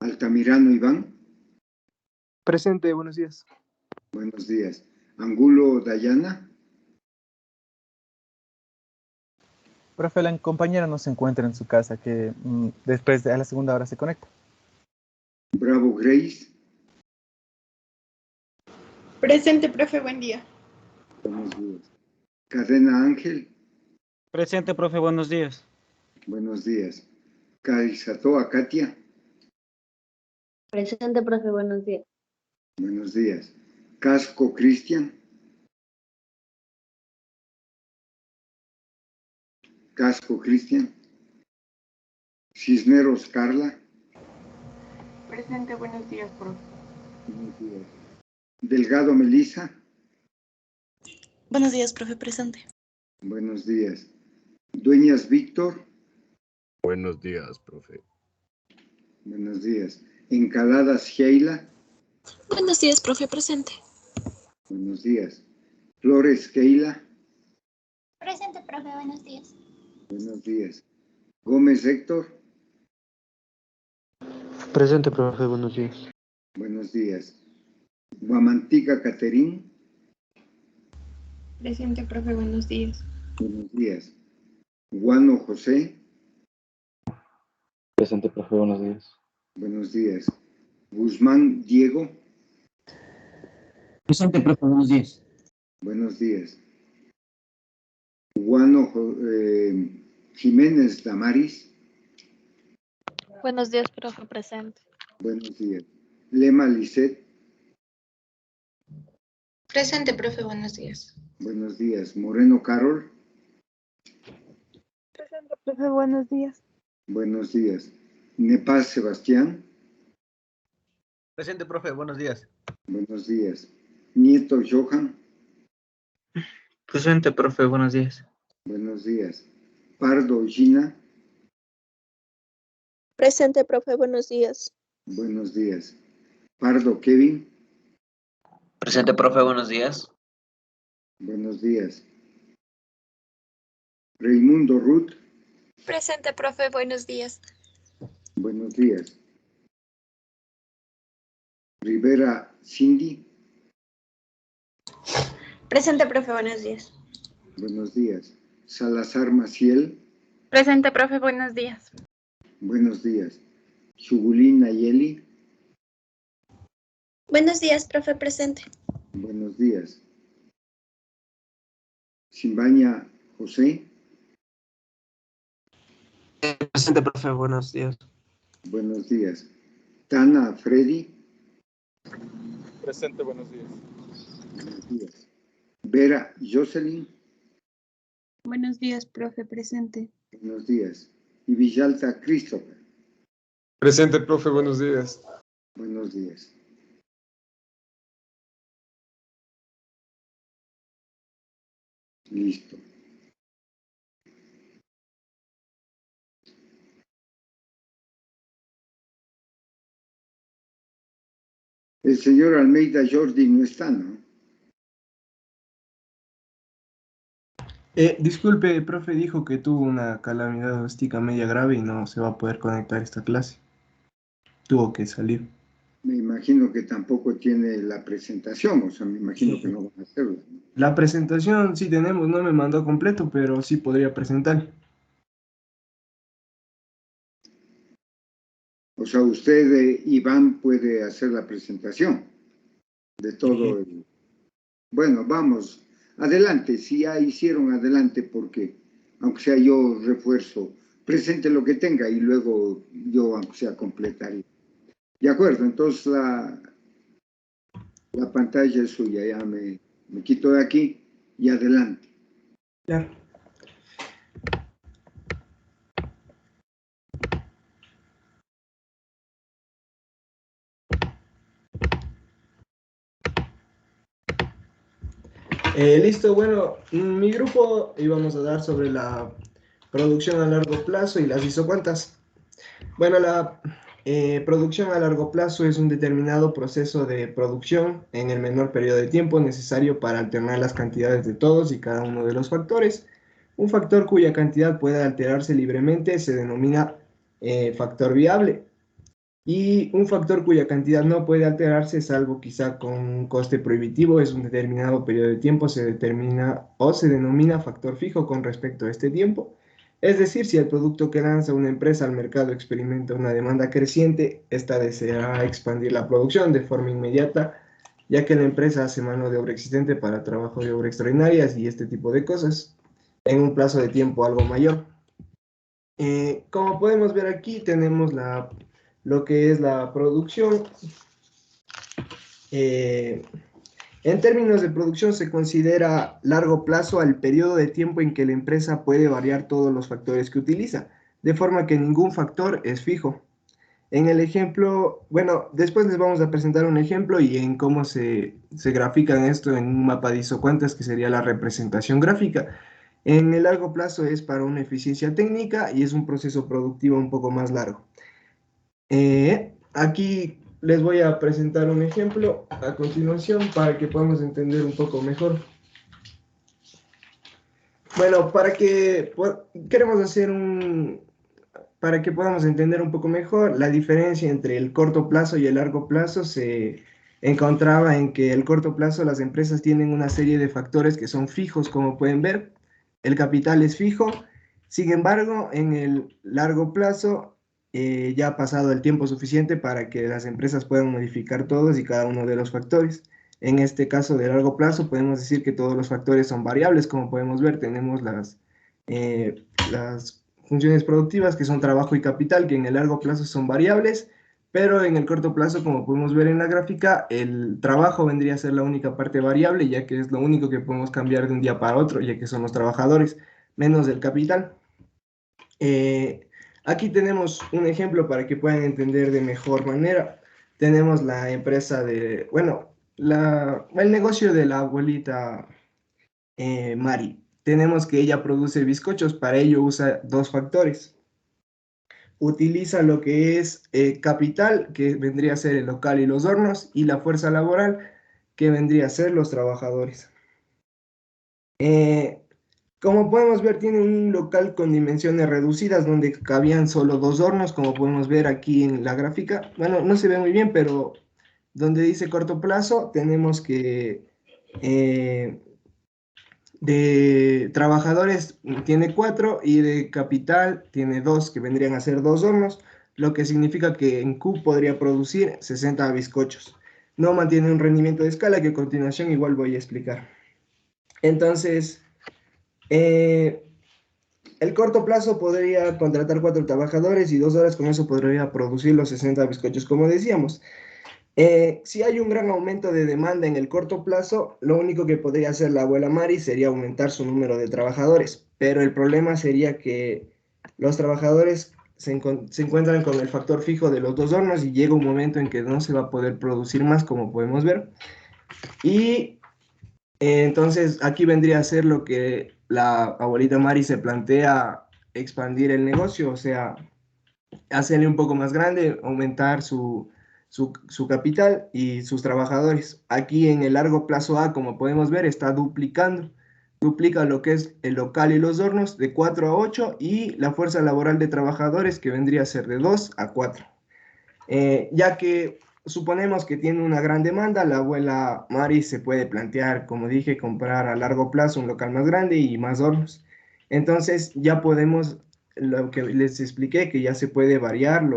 Altamirano Iván. Presente, buenos días. Buenos días. Angulo Dayana. Profe, la compañera no se encuentra en su casa, que después a la segunda hora se conecta. Bravo Grace. Presente, profe, buen día. Buenos días. Cadena Ángel. Presente, profe, buenos días. Buenos días. Caizatoa Katia. Presente, profe, buenos días. Buenos días. Casco Cristian. Casco Cristian. Cisneros Carla. Presente, buenos días, profe. Buenos días. Delgado Melissa. Buenos días, profe, presente. Buenos días. Dueñas Víctor. Buenos días, profe. Buenos días. Encaladas Sheila. Buenos días, profe, presente. Buenos días. Flores Keila. Presente, profe, buenos días. Buenos días. Gómez Héctor. Presente, profe, buenos días. Buenos días. Guamantica Caterín. Presente, profe, buenos días. Buenos días. Guano José. Presente, profe, buenos días. Buenos días. Guzmán Diego. Presente, profe, buenos días. Buenos días. Guano Jiménez Damaris. Buenos días, profe, presente. Buenos días. Lema Lisset. Presente, profe, buenos días. Buenos días. Moreno Carol. Presente, profe, buenos días. Buenos días. Nepal Sebastián. Presente, profe, buenos días. Buenos días. Nieto Johan. Presente, profe, buenos días. Buenos días. Pardo Gina. Presente, profe, buenos días. Buenos días. Pardo Kevin. Presente, profe, buenos días. Buenos días. Raimundo Ruth. Presente, profe, buenos días. Buenos días. Rivera Cindy. Presente, profe, buenos días. Buenos días. Salazar Maciel. Presente, profe, buenos días. Buenos días. Chugulín Nayeli. Buenos días, profe, presente. Buenos días. Simbaña José. Presente, profe, buenos días. Buenos días. Tana Freddy. Presente, buenos días. Buenos días. Vera Jocelyn. Buenos días, profe, presente. Buenos días. Y Villalta Christopher. Presente, profe, buenos días. Buenos días. Listo. El señor Almeida Jordi no está, ¿no? Disculpe, profe, dijo que tuvo una calamidad doméstica media grave y no se va a poder conectar a esta clase. Tuvo que salir. Me imagino que tampoco tiene la presentación, o sea, me imagino que no van a hacerlo, ¿no? La presentación sí tenemos, no me mandó completo, pero sí podría presentar. O sea, usted, Iván, puede hacer la presentación de todo el... Bueno, vamos, adelante, si ya hicieron adelante, porque aunque sea yo refuerzo, presente lo que tenga y luego yo, aunque sea, completaría. De acuerdo, entonces la pantalla es suya, ya me quito de aquí y adelante. Ya. Listo, bueno, mi grupo íbamos a dar sobre la producción a largo plazo y las isocuantas. Bueno, la producción a largo plazo es un determinado proceso de producción en el menor periodo de tiempo necesario para alternar las cantidades de todos y cada uno de los factores. Un factor cuya cantidad puede alterarse libremente se denomina factor viable. Y un factor cuya cantidad no puede alterarse, salvo quizá con un coste prohibitivo, es un determinado periodo de tiempo, se determina o se denomina factor fijo con respecto a este tiempo. Es decir, si el producto que lanza una empresa al mercado experimenta una demanda creciente, esta deseará expandir la producción de forma inmediata, ya que la empresa hace mano de obra existente para trabajo de obra extraordinarias y este tipo de cosas, en un plazo de tiempo algo mayor. Como podemos ver aquí, tenemos lo que es la producción. En términos de producción se considera largo plazo al periodo de tiempo en que la empresa puede variar todos los factores que utiliza, de forma que ningún factor es fijo. En el ejemplo, bueno, después les vamos a presentar un ejemplo y en cómo se grafican esto en un mapa de isocuentas, que sería la representación gráfica. En el largo plazo es para una eficiencia técnica y es un proceso productivo un poco más largo. Aquí les voy a presentar un ejemplo a continuación para que podamos entender un poco mejor. Bueno, queremos hacer para que podamos entender un poco mejor la diferencia entre el corto plazo y el largo plazo. Se encontraba en que el corto plazo las empresas tienen una serie de factores que son fijos, como pueden ver. El capital es fijo. Sin embargo, en el largo plazo ya ha pasado el tiempo suficiente para que las empresas puedan modificar todos y cada uno de los factores. En este caso de largo plazo podemos decir que todos los factores son variables. Como podemos ver, tenemos las funciones productivas, que son trabajo y capital, que en el largo plazo son variables, pero en el corto plazo, como podemos ver en la gráfica, el trabajo vendría a ser la única parte variable, ya que es lo único que podemos cambiar de un día para otro, ya que son los trabajadores, menos el capital. Aquí tenemos un ejemplo para que puedan entender de mejor manera. Tenemos la empresa el negocio de la abuelita Mari. Tenemos que ella produce bizcochos, para ello usa dos factores. Utiliza lo que es capital, que vendría a ser el local y los hornos, y la fuerza laboral, que vendría a ser los trabajadores. Como podemos ver, tiene un local con dimensiones reducidas, donde cabían solo dos hornos, como podemos ver aquí en la gráfica. Bueno, no se ve muy bien, pero donde dice corto plazo, tenemos que de trabajadores tiene 4 y de capital tiene 2, que vendrían a ser 2 hornos, lo que significa que en Q podría producir 60 bizcochos. No mantiene un rendimiento de escala, que a continuación igual voy a explicar. Entonces, el corto plazo podría contratar 4 trabajadores y 2 horas con eso podría producir los 60 bizcochos, como decíamos. Si hay un gran aumento de demanda en el corto plazo, lo único que podría hacer la abuela Mari sería aumentar su número de trabajadores, pero el problema sería que los trabajadores se encuentran con el factor fijo de los 2 hornos y llega un momento en que no se va a poder producir más, como podemos ver. Y entonces aquí vendría a ser lo que la abuelita Mari se plantea: expandir el negocio, o sea, hacerle un poco más grande, aumentar su capital y sus trabajadores. Aquí en el largo plazo A, como podemos ver, está duplicando. Duplica lo que es el local y los hornos de 4 a 8 y la fuerza laboral de trabajadores, que vendría a ser de 2 a 4. Ya que suponemos que tiene una gran demanda, la abuela Mari se puede plantear, como dije, comprar a largo plazo un local más grande y más hornos. Entonces ya podemos, lo que les expliqué, que ya se puede variar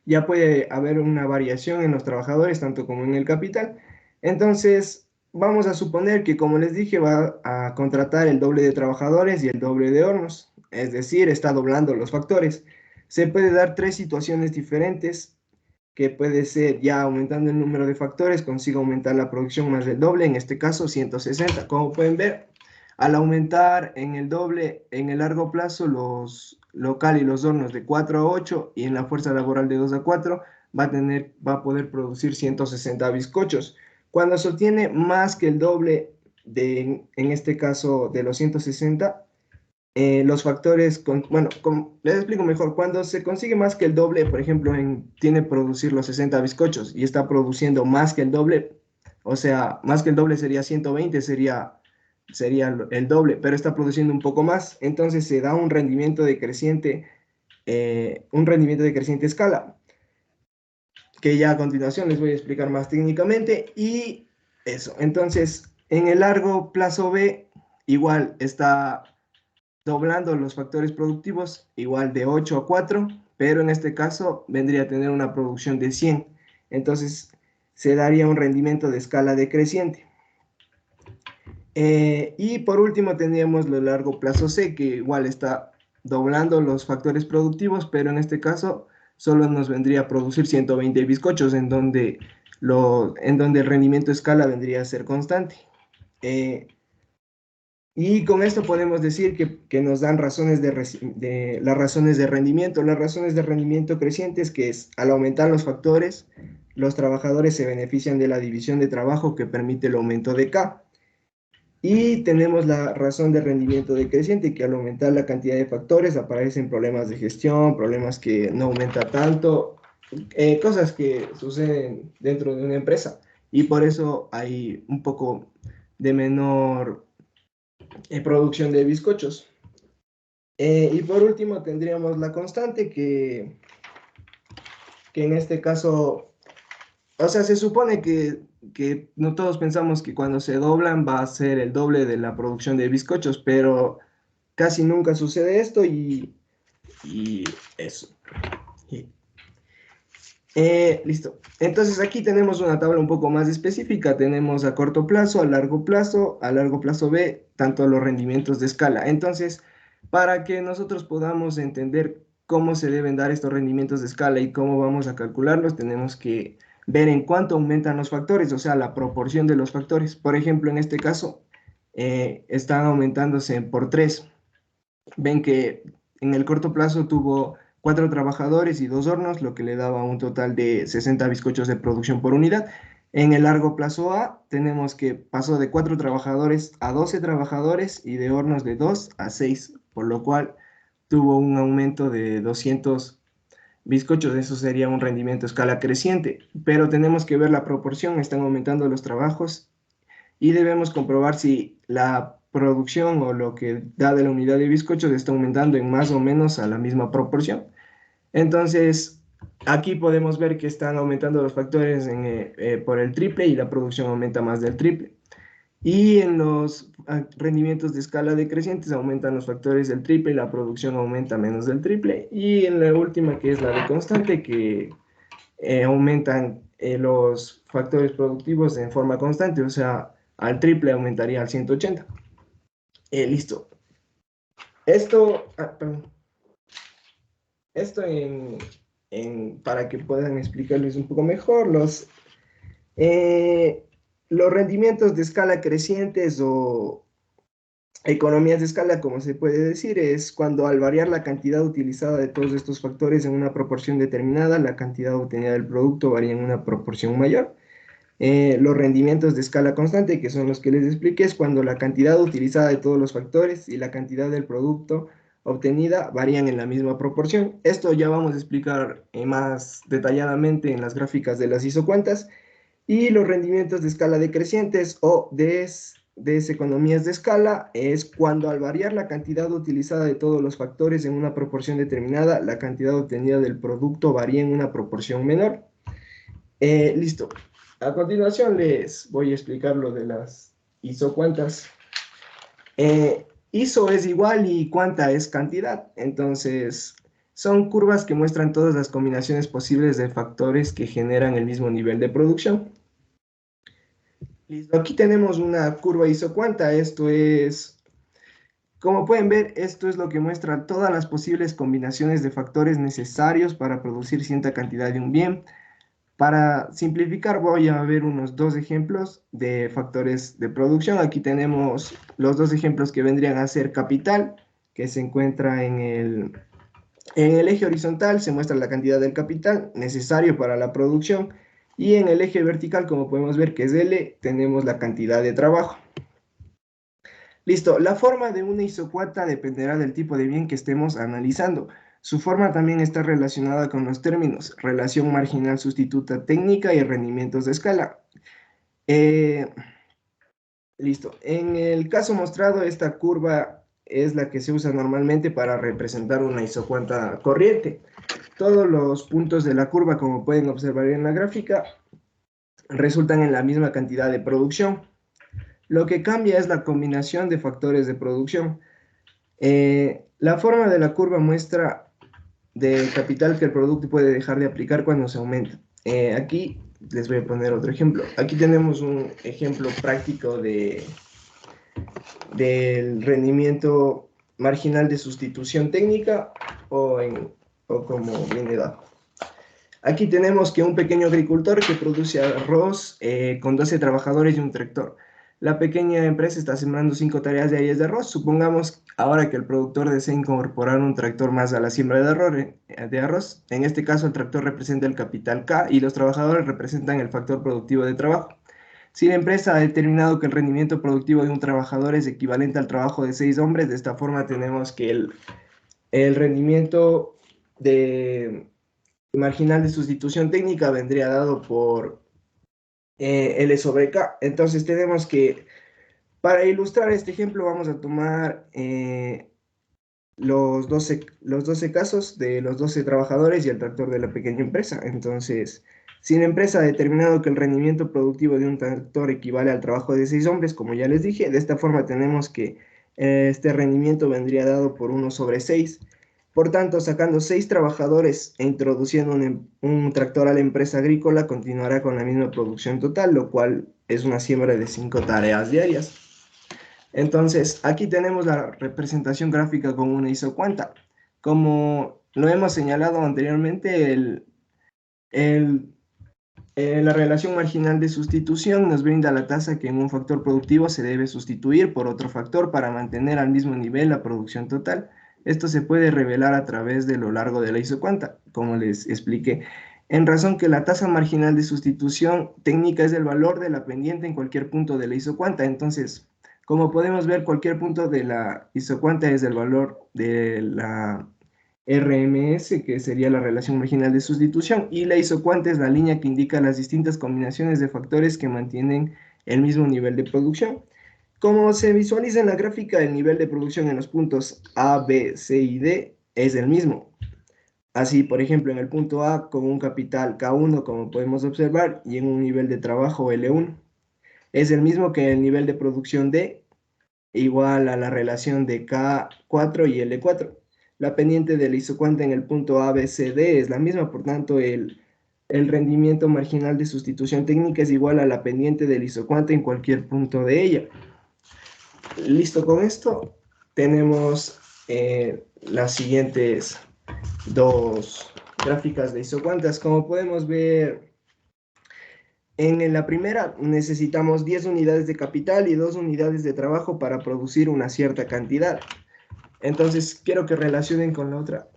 ya puede haber una variación en los trabajadores, tanto como en el capital. Entonces, vamos a suponer que, como les dije, va a contratar el doble de trabajadores y el doble de hornos, es decir, está doblando los factores. Se puede dar 3 situaciones diferentes, que puede ser ya aumentando el número de factores, consigue aumentar la producción más del doble, en este caso 160. Como pueden ver, al aumentar en el doble, en el largo plazo, los local y los hornos de 4 a 8 y en la fuerza laboral de 2 a 4, va a poder producir 160 bizcochos. Cuando se obtiene más que el doble en este caso de los 160, los factores, les explico mejor. Cuando se consigue más que el doble, por ejemplo, tiene que producir los 60 bizcochos y está produciendo más que el doble, o sea, más que el doble sería 120, sería el doble, pero está produciendo un poco más, entonces se da un rendimiento decreciente un rendimiento de creciente escala, que ya a continuación les voy a explicar más técnicamente. Y eso, entonces, en el largo plazo B, igual está doblando los factores productivos, igual de 8 a 4, pero en este caso vendría a tener una producción de 100. Entonces, se daría un rendimiento de escala decreciente. Y por último tendríamos lo largo plazo C, que igual está doblando los factores productivos, pero en este caso solo nos vendría a producir 120 bizcochos, en donde el rendimiento de escala vendría a ser constante. Y con esto podemos decir que nos dan razones las razones de rendimiento. Las razones de rendimiento crecientes, que es al aumentar los factores, los trabajadores se benefician de la división de trabajo que permite el aumento de K. Y tenemos la razón de rendimiento decreciente, que al aumentar la cantidad de factores aparecen problemas de gestión, problemas que no aumenta tanto, cosas que suceden dentro de una empresa. Y por eso hay un poco de menor producción de bizcochos. Y por último tendríamos la constante, que en este caso, o sea, se supone que no todos pensamos que cuando se doblan va a ser el doble de la producción de bizcochos, pero casi nunca sucede esto y eso. Listo. Entonces aquí tenemos una tabla un poco más específica. Tenemos a corto plazo, a largo plazo B, tanto los rendimientos de escala. Entonces, para que nosotros podamos entender cómo se deben dar estos rendimientos de escala y cómo vamos a calcularlos, tenemos que ver en cuánto aumentan los factores, o sea, la proporción de los factores. Por ejemplo, en este caso, están aumentándose por 3. Ven que en el corto plazo tuvo 4 trabajadores y 2 hornos, lo que le daba un total de 60 bizcochos de producción por unidad. En el largo plazo A tenemos que pasó de 4 trabajadores a 12 trabajadores y de hornos de 2 a 6, por lo cual tuvo un aumento de 200 bizcochos. Eso sería un rendimiento a escala creciente, pero tenemos que ver la proporción. Están aumentando los trabajos y debemos comprobar si la producción o lo que da de la unidad de bizcochos está aumentando en más o menos a la misma proporción. Entonces, aquí podemos ver que están aumentando los factores por el triple y la producción aumenta más del triple. Y en los rendimientos de escala decrecientes aumentan los factores del triple y la producción aumenta menos del triple. Y en la última, que es la de constante, que aumentan los factores productivos en forma constante, o sea, al triple aumentaría al 180. Listo. Esto, para que puedan explicarles un poco mejor, los rendimientos de escala crecientes o economías de escala, como se puede decir, es cuando al variar la cantidad utilizada de todos estos factores en una proporción determinada, la cantidad obtenida del producto varía en una proporción mayor. Los rendimientos de escala constante, que son los que les expliqué, es cuando la cantidad utilizada de todos los factores y la cantidad del producto obtenida varían en la misma proporción. Esto ya vamos a explicar más detalladamente en las gráficas de las isocuentas. Y los rendimientos de escala decrecientes o deseconomías de escala es cuando al variar la cantidad utilizada de todos los factores en una proporción determinada, la cantidad obtenida del producto varía en una proporción menor. Listo. A continuación les voy a explicar lo de las isocuentas. ISO es igual y cuanta es cantidad. Entonces, son curvas que muestran todas las combinaciones posibles de factores que generan el mismo nivel de producción. Listo. Aquí tenemos una curva isocuanta. Esto es, como pueden ver, esto es lo que muestra todas las posibles combinaciones de factores necesarios para producir cierta cantidad de un bien. Para simplificar, voy a ver unos 2 ejemplos de factores de producción. Aquí tenemos los 2 ejemplos que vendrían a ser capital, que se encuentra en el eje horizontal, se muestra la cantidad del capital necesario para la producción, y en el eje vertical, como podemos ver, que es L, tenemos la cantidad de trabajo. Listo, la forma de una isocuanta dependerá del tipo de bien que estemos analizando. Su forma también está relacionada con los términos relación marginal sustituta técnica y rendimientos de escala. Listo. En el caso mostrado, esta curva es la que se usa normalmente para representar una isocuanta corriente. Todos los puntos de la curva, como pueden observar en la gráfica, resultan en la misma cantidad de producción. Lo que cambia es la combinación de factores de producción. La forma de la curva muestra de capital que el producto puede dejar de aplicar cuando se aumenta. Aquí les voy a poner otro ejemplo. Aquí tenemos un ejemplo práctico del rendimiento marginal de sustitución técnica o como viene dado. Aquí tenemos que un pequeño agricultor que produce arroz con 12 trabajadores y un tractor. La pequeña empresa está sembrando 5 tareas diarias de arroz. Supongamos ahora que el productor desea incorporar un tractor más a la siembra de arroz. En este caso, el tractor representa el capital K y los trabajadores representan el factor productivo de trabajo. Si la empresa ha determinado que el rendimiento productivo de un trabajador es equivalente al trabajo de 6 hombres, de esta forma tenemos que el rendimiento marginal de sustitución técnica vendría dado por L sobre K. Entonces tenemos que, para ilustrar este ejemplo, vamos a tomar los 12 casos de los 12 trabajadores y el tractor de la pequeña empresa. Entonces, si la empresa ha determinado que el rendimiento productivo de un tractor equivale al trabajo de 6 hombres, como ya les dije, de esta forma tenemos que este rendimiento vendría dado por 1 sobre 6. Por tanto, sacando 6 trabajadores e introduciendo un tractor a la empresa agrícola, continuará con la misma producción total, lo cual es una siembra de 5 tareas diarias. Entonces, aquí tenemos la representación gráfica con una isocuanta. Como lo hemos señalado anteriormente, la relación marginal de sustitución nos brinda la tasa que en un factor productivo se debe sustituir por otro factor para mantener al mismo nivel la producción total. Esto se puede revelar a través de lo largo de la isocuanta, como les expliqué, en razón que la tasa marginal de sustitución técnica es el valor de la pendiente en cualquier punto de la isocuanta. Entonces, como podemos ver, cualquier punto de la isocuanta es el valor de la RMS, que sería la relación marginal de sustitución, y la isocuanta es la línea que indica las distintas combinaciones de factores que mantienen el mismo nivel de producción. Como se visualiza en la gráfica, el nivel de producción en los puntos A, B, C y D es el mismo. Así, por ejemplo, en el punto A con un capital K1, como podemos observar, y en un nivel de trabajo L1. Es el mismo que el nivel de producción D, igual a la relación de K4 y L4. La pendiente de la isocuanta en el punto ABCD es la misma, por tanto, el rendimiento marginal de sustitución técnica es igual a la pendiente de la isocuanta en cualquier punto de ella. Listo con esto, tenemos las siguientes dos gráficas de isocuantas. Como podemos ver, en la primera necesitamos 10 unidades de capital y 2 unidades de trabajo para producir una cierta cantidad. Entonces, quiero que relacionen con la otra.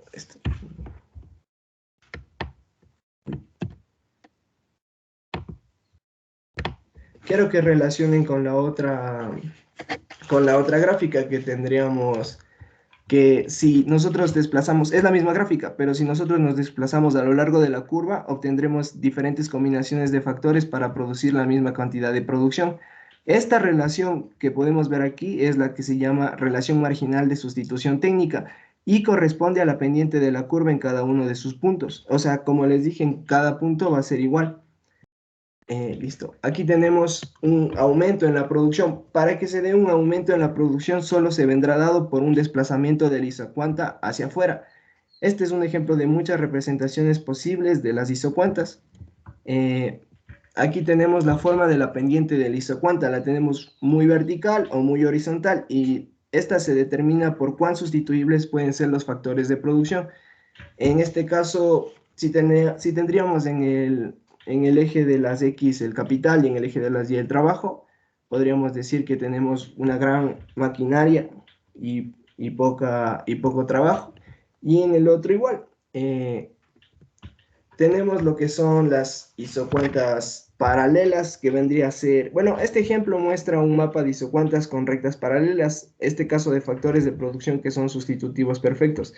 Quiero que relacionen con la otra gráfica que tendríamos que si nosotros desplazamos, es la misma gráfica, pero si nosotros nos desplazamos a lo largo de la curva, obtendremos diferentes combinaciones de factores para producir la misma cantidad de producción. Esta relación que podemos ver aquí es la que se llama relación marginal de sustitución técnica y corresponde a la pendiente de la curva en cada uno de sus puntos. O sea, como les dije, en cada punto va a ser igual. Listo. Aquí tenemos un aumento en la producción. Para que se dé un aumento en la producción, solo se vendrá dado por un desplazamiento de la isocuanta hacia afuera. Este es un ejemplo de muchas representaciones posibles de las isocuantas. Aquí tenemos la forma de la pendiente de la isocuanta. La tenemos muy vertical o muy horizontal y esta se determina por cuán sustituibles pueden ser los factores de producción. En este caso, si tendríamos en el eje de las X el capital y en el eje de las Y el trabajo, podríamos decir que tenemos una gran maquinaria y poco trabajo. Y en el otro igual. Tenemos lo que son las isocuantas paralelas, que vendría a ser... Bueno, este ejemplo muestra un mapa de isocuantas con rectas paralelas, este caso de factores de producción que son sustitutivos perfectos.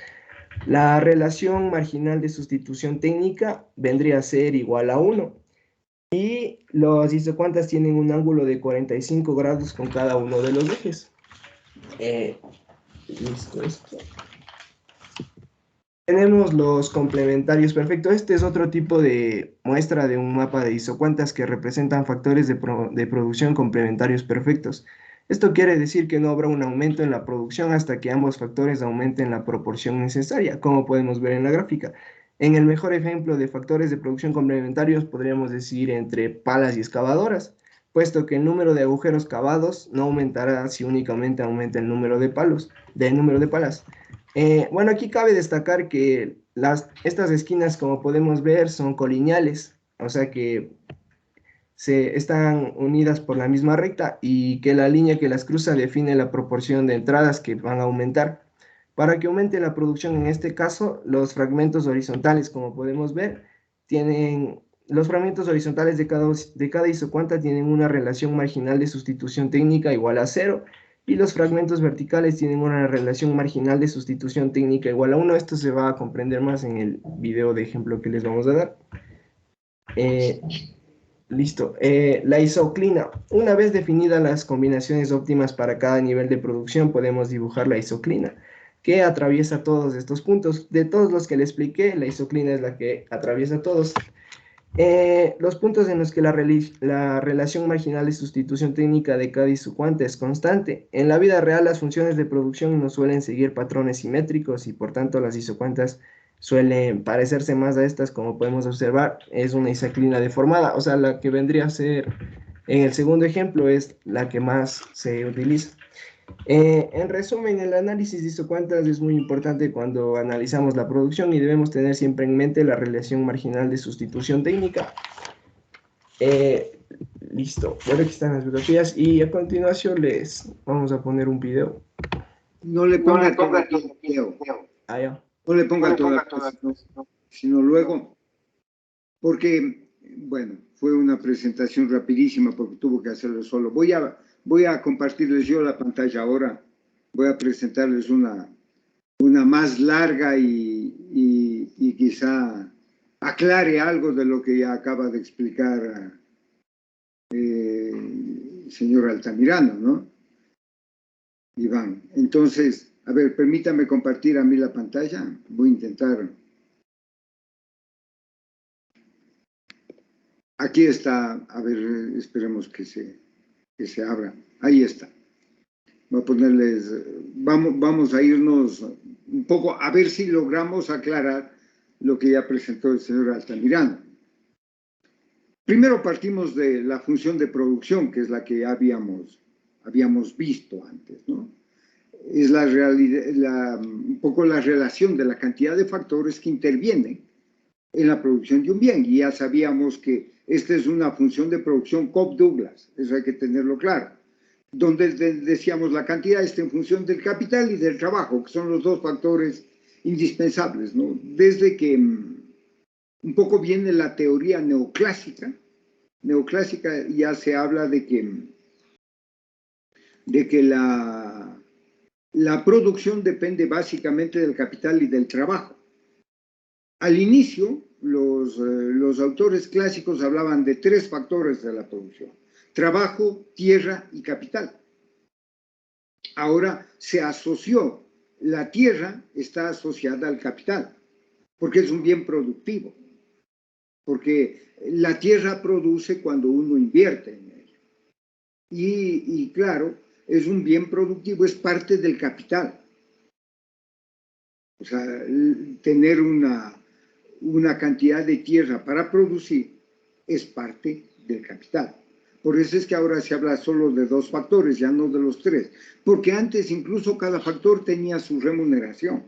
La relación marginal de sustitución técnica vendría a ser igual a 1. Y las isocuantas tienen un ángulo de 45 grados con cada uno de los ejes. Listo, esto. Tenemos los complementarios perfectos. Este es otro tipo de muestra de un mapa de isocuantas que representan factores de producción complementarios perfectos. Esto quiere decir que no habrá un aumento en la producción hasta que ambos factores aumenten la proporción necesaria, como podemos ver en la gráfica. En el mejor ejemplo de factores de producción complementarios podríamos decir entre palas y excavadoras, puesto que el número de agujeros cavados no aumentará si únicamente aumenta el número de palas. Bueno, aquí cabe destacar que estas esquinas, como podemos ver, son colineales, o sea que están unidas por la misma recta y que la línea que las cruza define la proporción de entradas que van a aumentar. Para que aumente la producción, en este caso, los fragmentos horizontales, como podemos ver, los fragmentos horizontales de cada isocuanta tienen una relación marginal de sustitución técnica igual a 0, y los fragmentos verticales tienen una relación marginal de sustitución técnica igual a 1. Esto se va a comprender más en el video de ejemplo que les vamos a dar. Listo. La isoclina. Una vez definidas las combinaciones óptimas para cada nivel de producción, podemos dibujar la isoclina, que atraviesa todos estos puntos. De todos los que le expliqué, la isoclina es la que atraviesa todos. Los puntos en los que la relación marginal de sustitución técnica de cada isocuanta es constante. En la vida real, las funciones de producción no suelen seguir patrones simétricos y por tanto las isocuantas suelen parecerse más a estas. Como podemos observar, es una isoclina deformada, o sea, la que vendría a ser en el segundo ejemplo es la que más se utiliza. En resumen, el análisis de isocuantas es muy importante cuando analizamos la producción y debemos tener siempre en mente la relación marginal de sustitución técnica. Listo, bueno, aquí están las bibliografías y a continuación les vamos a poner un video. No le ponga todo el video. Ah, ya. No le ponga todo el video, sino luego, porque, bueno, fue una presentación rapidísima porque tuvo que hacerlo solo. Voy a compartirles yo la pantalla ahora. Voy a presentarles una más larga y quizá aclare algo de lo que ya acaba de explicar el señor Altamirano, ¿no? Iván. Entonces, a ver, permítame compartir a mí la pantalla. Voy a intentar. Aquí está. A ver, esperemos que se abra. Ahí está. Voy a ponerles, vamos a irnos un poco, a ver si logramos aclarar lo que ya presentó el señor Altamirano. Primero partimos de la función de producción, que es la que habíamos visto antes, ¿no? Es la realidad, un poco la relación de la cantidad de factores que intervienen en la producción de un bien. Y ya sabíamos que esta es una función de producción Cobb-Douglas, eso hay que tenerlo claro. Donde decíamos la cantidad está en función del capital y del trabajo, que son los dos factores indispensables, ¿no? Desde que un poco viene la teoría neoclásica ya se habla de que la producción depende básicamente del capital y del trabajo. Al inicio, los autores clásicos hablaban de 3 factores de la producción: trabajo, tierra y capital. Ahora se asoció, la tierra está asociada al capital, porque es un bien productivo, porque la tierra produce cuando uno invierte en ella. Y claro, es un bien productivo, es parte del capital. O sea, tener una cantidad de tierra para producir es parte del capital. Por eso es que ahora se habla solo de 2 factores, ya no de los 3, porque antes incluso cada factor tenía su remuneración.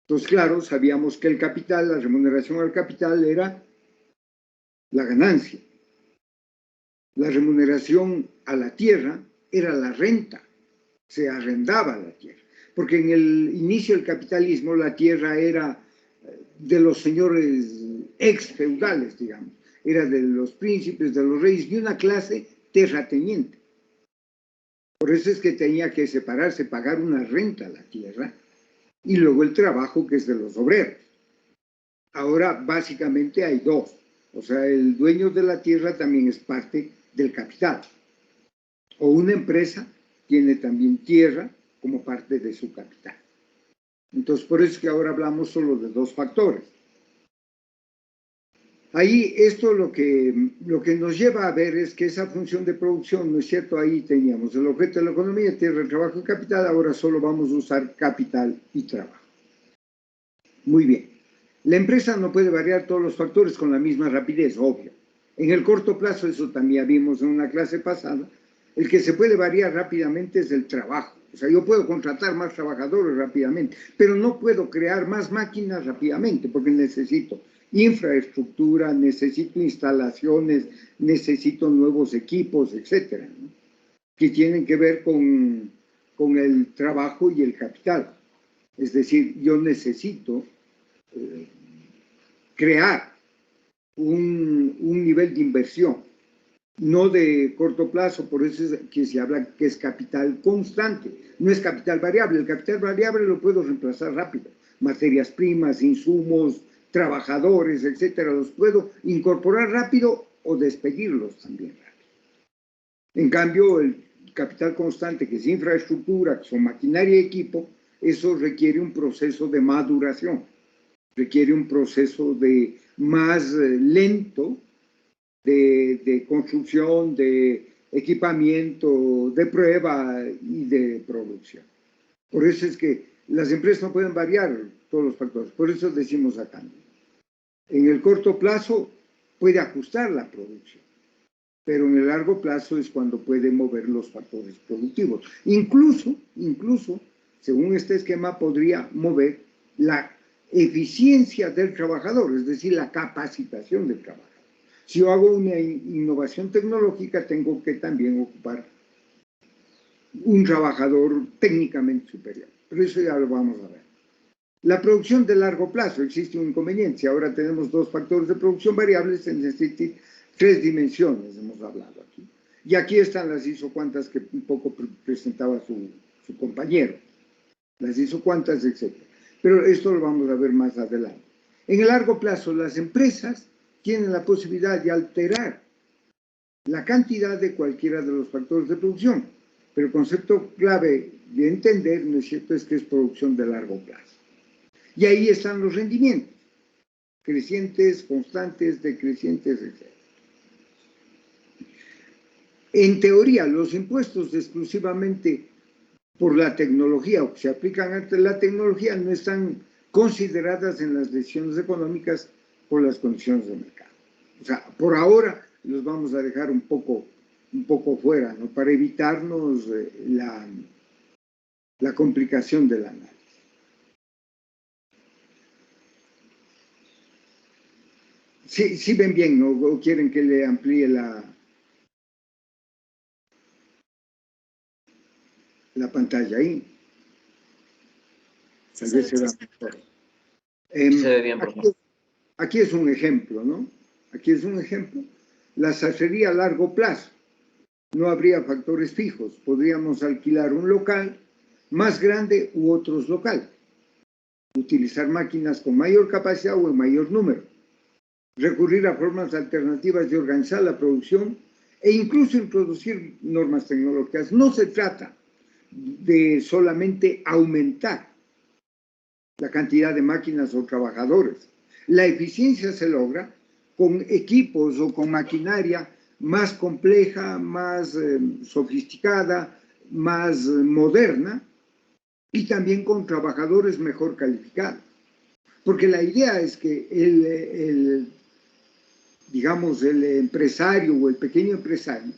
Entonces, claro, sabíamos que el capital, la remuneración al capital era la ganancia. La remuneración a la tierra era la renta, se arrendaba la tierra, porque en el inicio del capitalismo la tierra era de los señores ex-feudales, digamos. Era de los príncipes, de los reyes, de una clase terrateniente. Por eso es que tenía que separarse, pagar una renta a la tierra, y luego el trabajo, que es de los obreros. Ahora, básicamente, hay 2. O sea, el dueño de la tierra también es parte del capital. O una empresa tiene también tierra como parte de su capital. Entonces, por eso es que ahora hablamos solo de dos factores. Ahí esto lo que nos lleva a ver es que esa función de producción, ¿no es cierto? Ahí teníamos el objeto de la economía, tierra, trabajo y capital, ahora solo vamos a usar capital y trabajo. Muy bien. La empresa no puede variar todos los factores con la misma rapidez, obvio. En el corto plazo, eso también vimos en una clase pasada, el que se puede variar rápidamente es el trabajo. O sea, yo puedo contratar más trabajadores rápidamente, pero no puedo crear más máquinas rápidamente porque necesito infraestructura, necesito instalaciones, necesito nuevos equipos, etcétera, ¿no? Que tienen que ver con el trabajo y el capital. Es decir, yo necesito crear un nivel de inversión, no de corto plazo, por eso es que se habla que es capital constante, no es capital variable. El capital variable lo puedo reemplazar rápido, materias primas, insumos, trabajadores, etcétera, los puedo incorporar rápido o despedirlos también rápido. En cambio, el capital constante, que es infraestructura, que son maquinaria y equipo, eso requiere un proceso de maduración, requiere un proceso de más lento de construcción, de equipamiento, de prueba y de producción. Por eso es que las empresas no pueden variar todos los factores, por eso decimos acá. En el corto plazo puede ajustar la producción, pero en el largo plazo es cuando puede mover los factores productivos. Incluso, según este esquema, podría mover la eficiencia del trabajador, es decir, la capacitación del trabajador. Si yo hago una innovación tecnológica, tengo que también ocupar un trabajador técnicamente superior. Pero eso ya lo vamos a ver. La producción de largo plazo, existe un inconveniente. Ahora tenemos dos factores de producción variables, se necesitan 3 dimensiones, hemos hablado aquí. Y aquí están las isocuantas que un poco presentaba su compañero. Las isocuantas, etc. Pero esto lo vamos a ver más adelante. En el largo plazo, las empresas tienen la posibilidad de alterar la cantidad de cualquiera de los factores de producción. Pero el concepto clave de entender, ¿no es cierto?, es que es producción de largo plazo. Y ahí están los rendimientos, crecientes, constantes, decrecientes, etc. En teoría, los impuestos exclusivamente por la tecnología o que se aplican ante la tecnología no están consideradas en las decisiones económicas por las condiciones de mercado. O sea, por ahora los vamos a dejar un poco fuera, ¿no?, para evitarnos la complicación del análisis. Sí ven bien, ¿no? ¿O quieren que le amplíe la pantalla ahí? Tal vez será mejor. Se ve bien, profesor. Aquí es un ejemplo, ¿no? Aquí es un ejemplo. La sastrería a largo plazo. No habría factores fijos. Podríamos alquilar un local más grande u otros locales. Utilizar máquinas con mayor capacidad o en mayor número. Recurrir a formas alternativas de organizar la producción e incluso introducir normas tecnológicas. No se trata de solamente aumentar la cantidad de máquinas o trabajadores. La eficiencia se logra con equipos o con maquinaria más compleja, más sofisticada, más moderna y también con trabajadores mejor calificados. Porque la idea es que digamos, el empresario o el pequeño empresario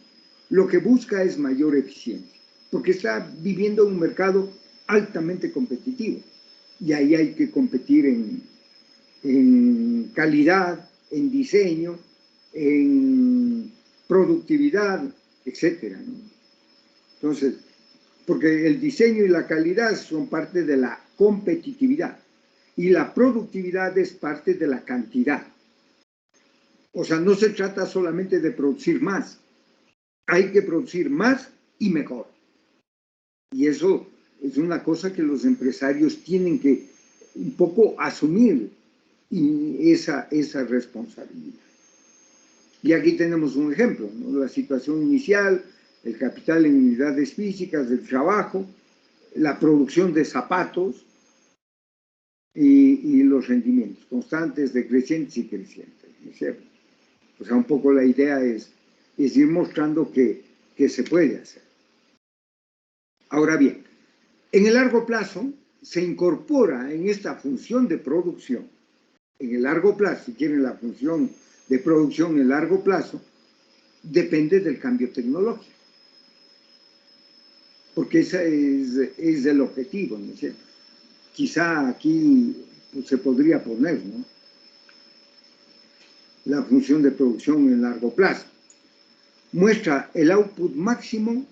lo que busca es mayor eficiencia, porque está viviendo en un mercado altamente competitivo y ahí hay que competir en calidad, en diseño, en productividad, etcétera, ¿no? Entonces, porque el diseño y la calidad son parte de la competitividad y la productividad es parte de la cantidad. O sea, no se trata solamente de producir más, hay que producir más y mejor. Y eso es una cosa que los empresarios tienen que un poco asumir esa responsabilidad. Y aquí tenemos un ejemplo, ¿no? La situación inicial, el capital en unidades físicas del trabajo, la producción de zapatos y los rendimientos constantes, decrecientes y crecientes, ¿no es cierto? O sea, un poco la idea es ir mostrando que se puede hacer. Ahora bien, en el largo plazo se incorpora en esta función de producción, en el largo plazo, si quieren la función de producción en el largo plazo, depende del cambio tecnológico. Porque ese es el objetivo, ¿no es cierto? Quizá aquí pues, se podría poner, ¿no?, la función de producción en largo plazo. Muestra el output máximo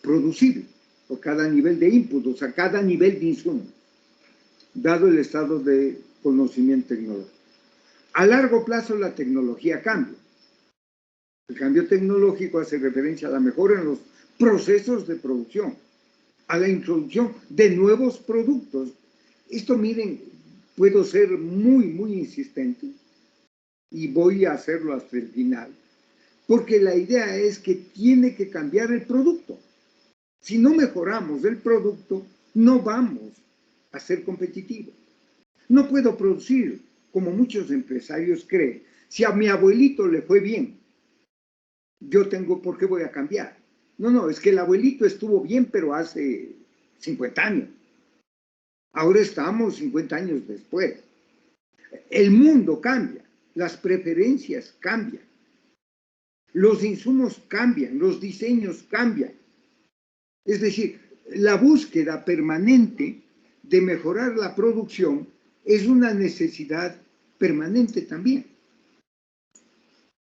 producible por cada nivel de input, o sea, cada nivel de insumo, dado el estado de conocimiento tecnológico. A largo plazo la tecnología cambia. El cambio tecnológico hace referencia a la mejora en los procesos de producción, a la introducción de nuevos productos. Esto, miren, puedo ser muy insistente y voy a hacerlo hasta el final, porque la idea es que tiene que cambiar el producto. Si no mejoramos el producto, no vamos a ser competitivos. No puedo producir, como muchos empresarios creen, si a mi abuelito le fue bien, yo tengo, ¿por qué voy a cambiar? No, es que el abuelito estuvo bien, pero hace 50 años. Ahora estamos 50 años después. El mundo cambia, las preferencias cambian, los insumos cambian, los diseños cambian. Es decir, la búsqueda permanente de mejorar la producción es una necesidad permanente también.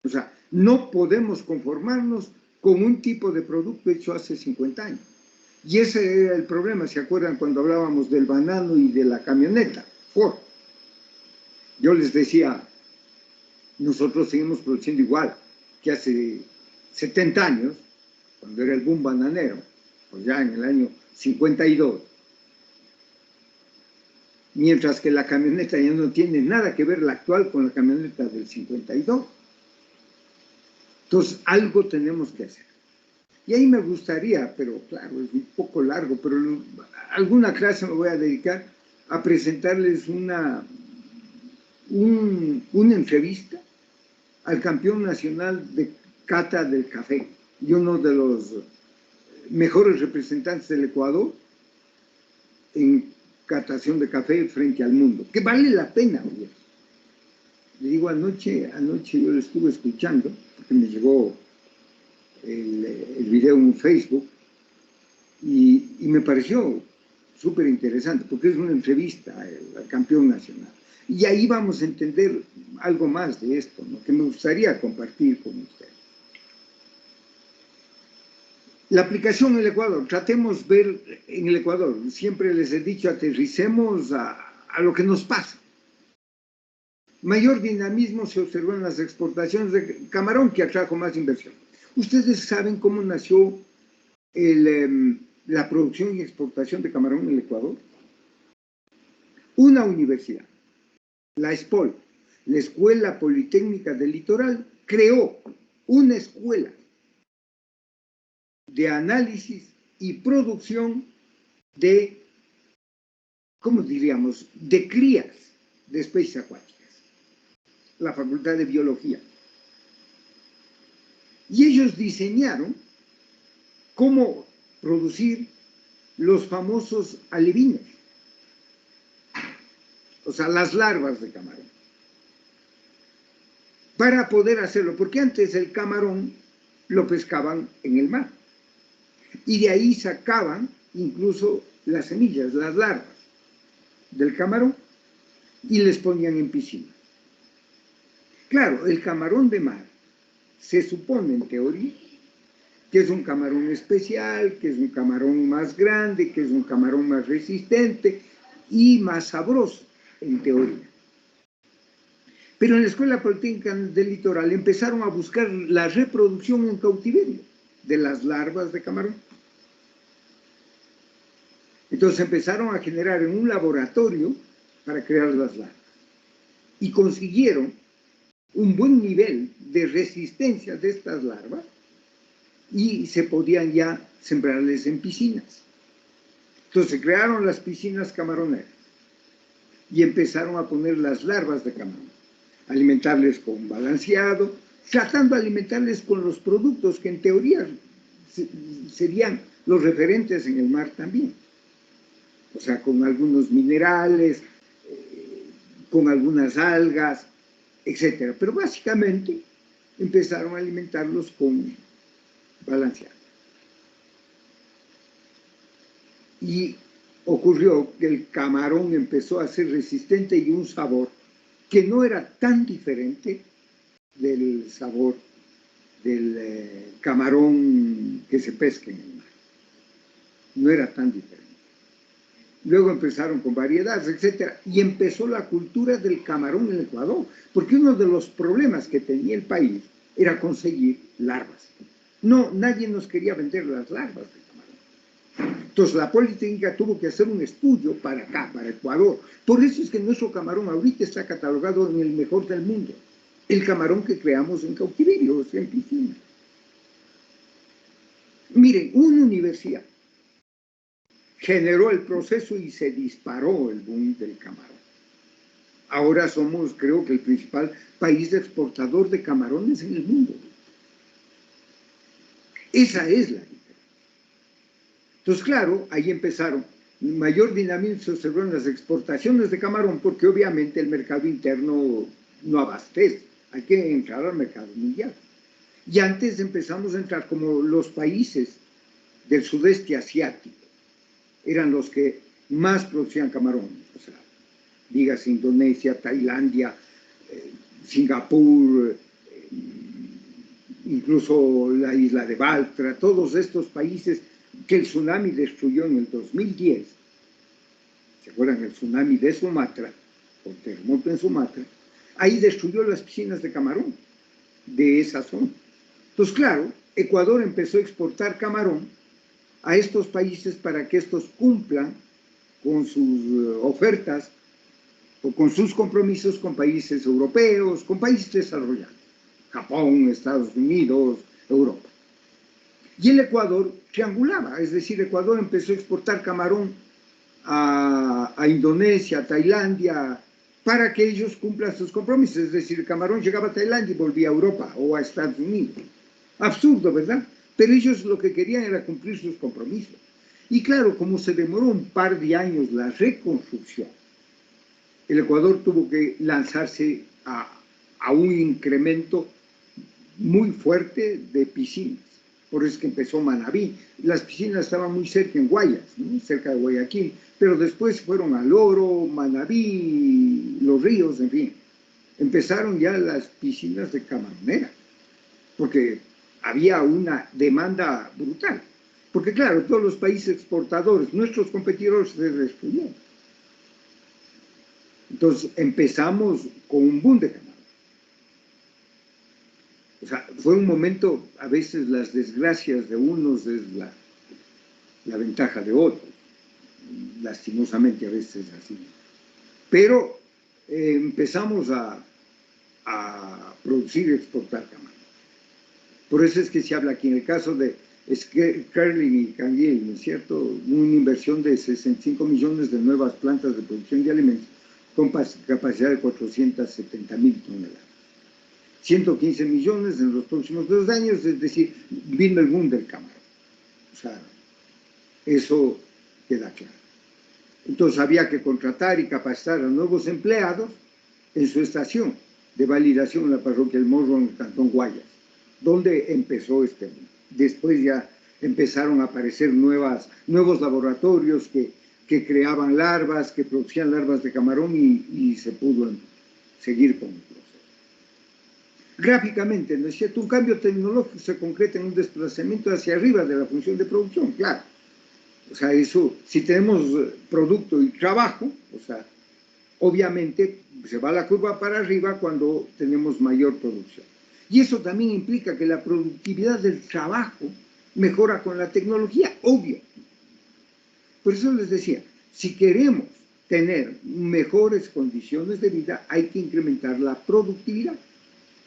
O sea, no podemos conformarnos con un tipo de producto hecho hace 50 años. Y ese era el problema, ¿se acuerdan cuando hablábamos del banano y de la camioneta Ford? Yo les decía, nosotros seguimos produciendo igual que hace 70 años, cuando era el boom bananero, pues ya en el año 52. Mientras que la camioneta ya no tiene nada que ver la actual con la camioneta del 52. Entonces, algo tenemos que hacer. Y ahí me gustaría, pero claro, es un poco largo, pero alguna clase me voy a dedicar a presentarles una entrevista al campeón nacional de cata del café y uno de los mejores representantes del Ecuador en catación de café frente al mundo, que vale la pena oír. Le digo, anoche yo lo estuve escuchando, porque me llegó el video en Facebook, y me pareció súper interesante, porque es una entrevista al campeón nacional. Y ahí vamos a entender algo más de esto, ¿no?, que me gustaría compartir con ustedes. La aplicación en el Ecuador, tratemos ver en el Ecuador, siempre les he dicho, aterricemos a lo que nos pasa. Mayor dinamismo se observó en las exportaciones de camarón, que atrajo más inversión. ¿Ustedes saben cómo nació la producción y exportación de camarón en el Ecuador? Una universidad, la ESPOL, la Escuela Politécnica del Litoral, creó una escuela de análisis y producción de, ¿cómo diríamos?, de crías de especies acuáticas, la Facultad de Biología. Y ellos diseñaron cómo producir los famosos alevines, o sea, las larvas de camarón, para poder hacerlo, porque antes el camarón lo pescaban en el mar, y de ahí sacaban incluso las semillas, las larvas del camarón, y les ponían en piscinas. Claro, el camarón de mar se supone en teoría que es un camarón especial, que es un camarón más grande, que es un camarón más resistente y más sabroso, en teoría. Pero en la Escuela Politécnica del Litoral empezaron a buscar la reproducción en cautiverio de las larvas de camarón. Entonces empezaron a generar en un laboratorio para crear las larvas. Y consiguieron un buen nivel de resistencia de estas larvas y se podían ya sembrarles en piscinas. Entonces se crearon las piscinas camaroneras y empezaron a poner las larvas de camarón, alimentarles con balanceado, tratando de alimentarles con los productos que en teoría serían los referentes en el mar también. O sea, con algunos minerales, con algunas algas, etc. Pero básicamente empezaron a alimentarlos con balanceado. Y ocurrió que el camarón empezó a ser resistente y un sabor que no era tan diferente del sabor del camarón que se pesca en el mar. No era tan diferente. Luego empezaron con variedades, etc. Y empezó la cultura del camarón en Ecuador, porque uno de los problemas que tenía el país era conseguir larvas. No, nadie nos quería vender las larvas de camarón. Entonces la Politécnica tuvo que hacer un estudio para acá, para Ecuador. Por eso es que nuestro camarón ahorita está catalogado en el mejor del mundo. El camarón que creamos en cautiverio, o sea, en piscina. Miren, una universidad generó el proceso y se disparó el boom del camarón. Ahora somos, creo que, el principal país exportador de camarones en el mundo. Esa es la diferencia. Entonces, claro, ahí empezaron. Mayor dinamismo se observó en las exportaciones de camarón porque obviamente el mercado interno no abastece. Hay que entrar al mercado mundial. Y antes empezamos a entrar como los países del sudeste asiático. Eran los que más producían camarón. O sea, dígase Indonesia, Tailandia, Singapur, incluso la isla de Baltra, todos estos países que el tsunami destruyó en el 2010. ¿Se acuerdan? El tsunami de Sumatra, o terremoto en Sumatra, ahí destruyó las piscinas de camarón de esa zona. Entonces, claro, Ecuador empezó a exportar camarón a estos países para que estos cumplan con sus ofertas o con sus compromisos con países europeos, con países desarrollados, Japón, Estados Unidos, Europa. Y el Ecuador triangulaba, es decir, Ecuador empezó a exportar camarón a Indonesia, a Tailandia, para que ellos cumplan sus compromisos, es decir, el camarón llegaba a Tailandia y volvía a Europa o a Estados Unidos. Absurdo, ¿verdad? Pero ellos lo que querían era cumplir sus compromisos. Y claro, como se demoró un par de años la reconstrucción, el Ecuador tuvo que lanzarse a un incremento muy fuerte de piscinas. Por eso es que empezó Manabí. Las piscinas estaban muy cerca en Guayas, ¿no? Cerca de Guayaquil, pero después fueron al Oro, Manabí, Los Ríos, en fin. Empezaron ya las piscinas de camaronera, porque había una demanda brutal. Porque claro, todos los países exportadores, nuestros competidores se destruyeron. Entonces empezamos con un boom de camarón. O sea, fue un momento, a veces las desgracias de unos es la ventaja de otros. Lastimosamente a veces es así. Pero empezamos a producir y exportar camarón. Por eso es que se habla aquí en el caso de Kerling y Canguil, ¿no es cierto? Una inversión de 65 millones de nuevas plantas de producción de alimentos con capacidad de 470.000 toneladas. 115 millones en los próximos 2 años, es decir, vino el boom del camarón. O sea, eso queda claro. Entonces había que contratar y capacitar a nuevos empleados en su estación de validación en la parroquia El Morro, en el cantón Guayas, donde empezó este boom. Después ya empezaron a aparecer nuevos laboratorios que creaban larvas, que producían larvas de camarón y se pudo seguir con el proceso. Gráficamente, ¿no es cierto? Un cambio tecnológico se concreta en un desplazamiento hacia arriba de la función de producción, claro. O sea, eso, si tenemos producto y trabajo, o sea, obviamente se va la curva para arriba cuando tenemos mayor producción. Y eso también implica que la productividad del trabajo mejora con la tecnología, obvio. Por eso les decía, si queremos tener mejores condiciones de vida, hay que incrementar la productividad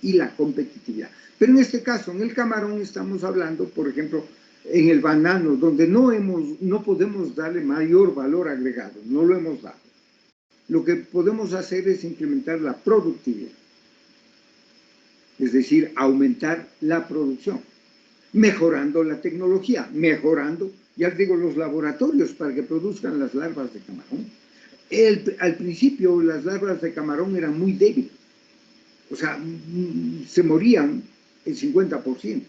y la competitividad. Pero en este caso, en el camarón, estamos hablando, por ejemplo, en el banano, donde no podemos darle mayor valor agregado, no lo hemos dado. Lo que podemos hacer es incrementar la productividad, es decir, aumentar la producción, mejorando la tecnología, mejorando, ya digo, los laboratorios para que produzcan las larvas de camarón. Al principio las larvas de camarón eran muy débiles, o sea, se morían el 50%.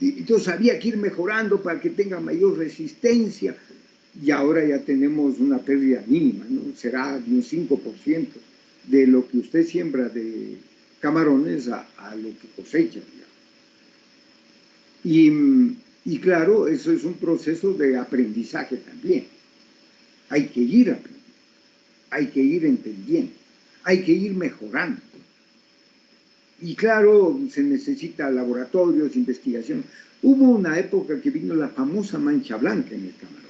Entonces había que ir mejorando para que tenga mayor resistencia, y ahora ya tenemos una pérdida mínima, ¿no? Será de un 5% de lo que usted siembra de camarones a lo que cosecha, digamos. Y claro, eso es un proceso de aprendizaje también. Hay que ir aprendiendo, hay que ir entendiendo, hay que ir mejorando. Y claro, se necesita laboratorios, investigación. Hubo una época que vino la famosa mancha blanca en el camarón.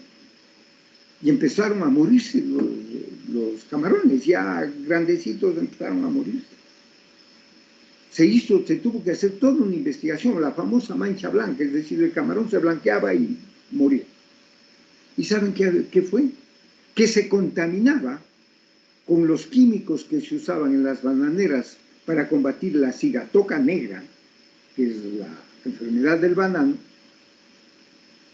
Y empezaron a morirse los camarones, ya grandecitos empezaron a morirse. Se tuvo que hacer toda una investigación, la famosa mancha blanca, es decir, el camarón se blanqueaba y moría. ¿Y saben qué fue? Que se contaminaba con los químicos que se usaban en las bananeras para combatir la cigatoca negra, que es la enfermedad del banano.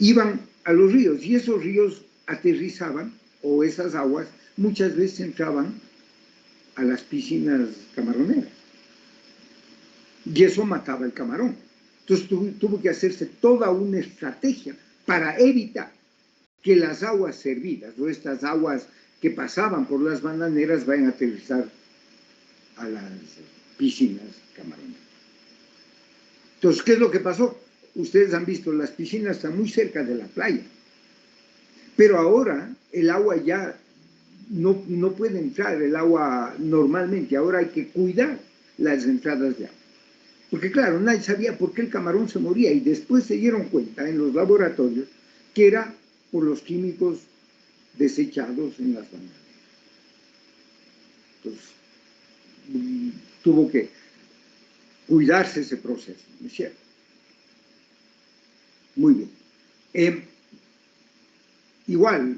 Iban a los ríos y esos ríos aterrizaban, o esas aguas muchas veces entraban a las piscinas camaroneras. Y eso mataba el camarón. Entonces tuvo que hacerse toda una estrategia para evitar que las aguas servidas o estas aguas que pasaban por las bananeras vayan a aterrizar a las piscinas camaroneras. Entonces, ¿qué es lo que pasó? Ustedes han visto, las piscinas están muy cerca de la playa, pero ahora el agua ya no puede entrar, el agua normalmente, ahora hay que cuidar las entradas de agua. Porque claro, nadie sabía por qué el camarón se moría y después se dieron cuenta en los laboratorios que era por los químicos desechados en las bananeras. Entonces, tuvo que cuidarse ese proceso, ¿no es cierto? Muy bien. Igual,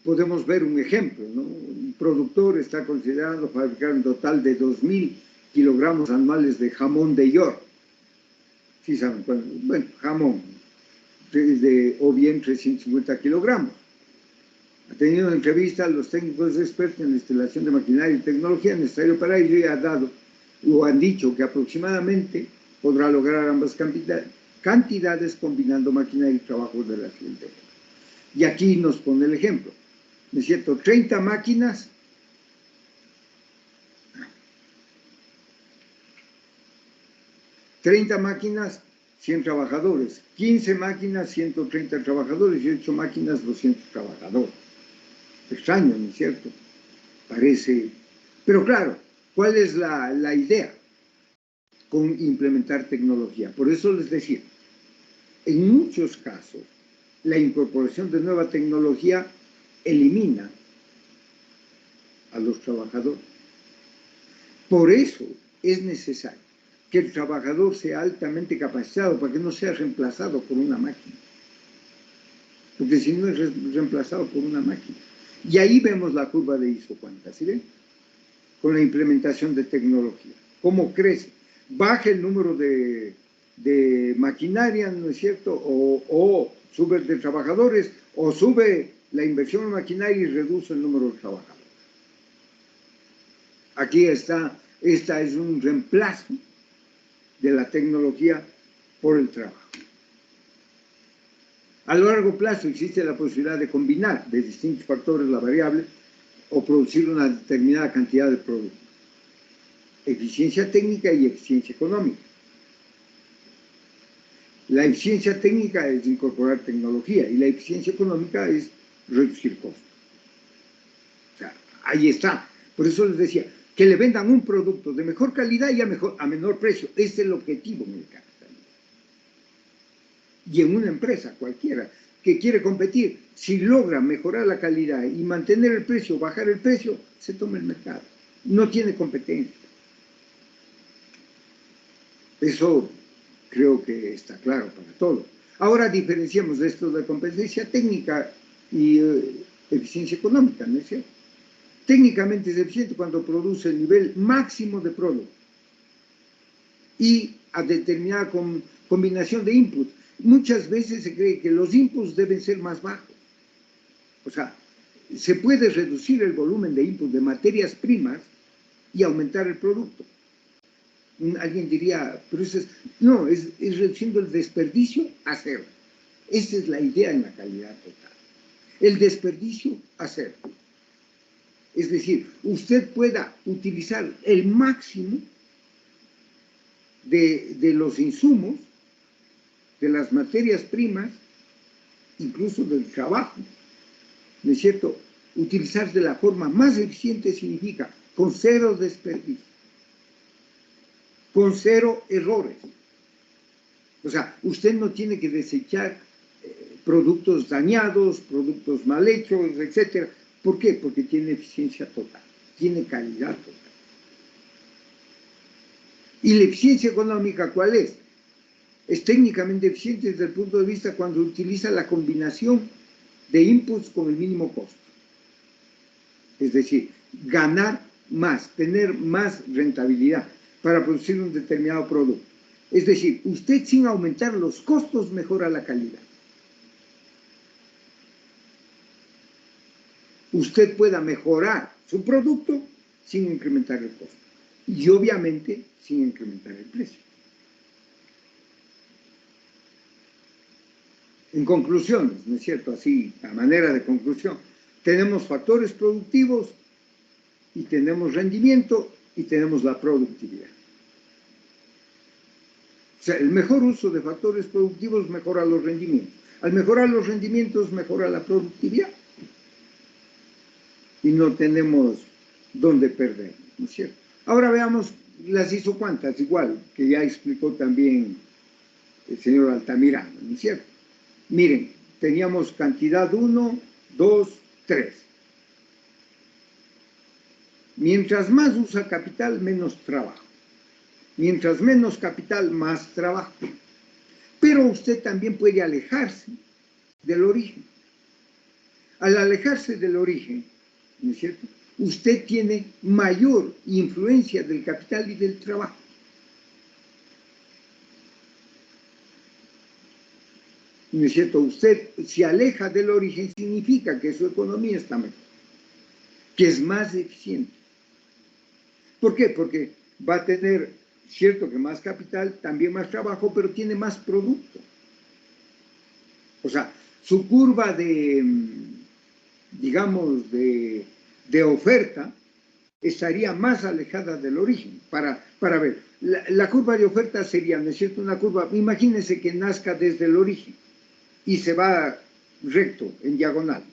podemos ver un ejemplo, ¿no? Un productor está considerado fabricar un total de 2.000 kilogramos anuales de jamón de York. ¿Sí saben cuál? Bueno, jamón, o bien 350 kilogramos. Ha tenido una entrevista a los técnicos expertos en la instalación de maquinaria y tecnología necesario para ello y han dicho que aproximadamente podrá lograr ambas cantidades combinando maquinaria y trabajo de la clientela. Y aquí nos pone el ejemplo, ¿no es cierto? 30 máquinas, ...30 máquinas, 100 trabajadores, 15 máquinas, 130 trabajadores y 8 máquinas, 200 trabajadores. Extraño, ¿no es cierto? Parece... Pero claro, ¿cuál es la idea con implementar tecnología? Por eso les decía, en muchos casos, la incorporación de nueva tecnología elimina a los trabajadores. Por eso es necesario que el trabajador sea altamente capacitado para que no sea reemplazado por una máquina. Porque si no es reemplazado por una máquina. Y ahí vemos la curva de isocuanta, ¿sí ven? Con la implementación de tecnología. ¿Cómo crece? Baja el número de maquinaria, ¿no es cierto? O sube el de trabajadores, o sube la inversión en maquinaria y reduce el número de trabajadores. Aquí esta es un reemplazo de la tecnología por el trabajo. A largo plazo existe la posibilidad de combinar de distintos factores la variable o producir una determinada cantidad de productos. Eficiencia técnica y eficiencia económica. La eficiencia técnica es incorporar tecnología y la eficiencia económica es reducir costos. O sea, ahí está. Por eso les decía, que le vendan un producto de mejor calidad y a menor precio. Ese es el objetivo en el capitalismo. Y en una empresa cualquiera que quiere competir, si logra mejorar la calidad y mantener el precio, bajar el precio, se toma el mercado. No tiene competencia. Eso creo que está claro para todos. Ahora diferenciamos esto de competencia técnica y eficiencia económica, ¿no es cierto? Técnicamente es eficiente cuando produce el nivel máximo de producto y a determinada combinación de inputs. Muchas veces se cree que los inputs deben ser más bajos. O sea, se puede reducir el volumen de input de materias primas y aumentar el producto. Alguien diría, pero eso es... No, es reduciendo el desperdicio a cero. Esa es la idea en la calidad total. El desperdicio a cero. Es decir, usted pueda utilizar el máximo de los insumos, de las materias primas, incluso del trabajo, ¿no es cierto? Utilizar de la forma más eficiente significa con cero desperdicio, con cero errores. O sea, usted no tiene que desechar productos dañados, productos mal hechos, etc. ¿Por qué? Porque tiene eficiencia total, tiene calidad total. ¿Y la eficiencia económica cuál es? Es técnicamente eficiente desde el punto de vista cuando utiliza la combinación de inputs con el mínimo costo. Es decir, ganar más, tener más rentabilidad para producir un determinado producto. Es decir, usted sin aumentar los costos mejora la calidad. Usted pueda mejorar su producto sin incrementar el costo. Y obviamente sin incrementar el precio. En conclusiones, ¿no es cierto? Así, a manera de conclusión, tenemos factores productivos y tenemos rendimiento y tenemos la productividad. O sea, el mejor uso de factores productivos mejora los rendimientos. Al mejorar los rendimientos, mejora la productividad. Y no tenemos dónde perder, ¿no es cierto? Ahora veamos las isocuantas, igual, que ya explicó también el señor Altamirano, ¿no es cierto? Miren, teníamos cantidad 1, 2, 3. Mientras más usa capital, menos trabajo. Mientras menos capital, más trabajo. Pero usted también puede alejarse del origen. Al alejarse del origen, ¿no es cierto?, usted tiene mayor influencia del capital y del trabajo. ¿No es cierto? Usted se aleja del origen, significa que su economía está mejor, que es más eficiente. ¿Por qué? Porque va a tener, cierto que más capital, también más trabajo, pero tiene más producto. O sea, su curva de, digamos, de oferta estaría más alejada del origen. Para ver, la curva de oferta sería, ¿no es cierto?, una curva, imagínense que nazca desde el origen y se va recto, en diagonal,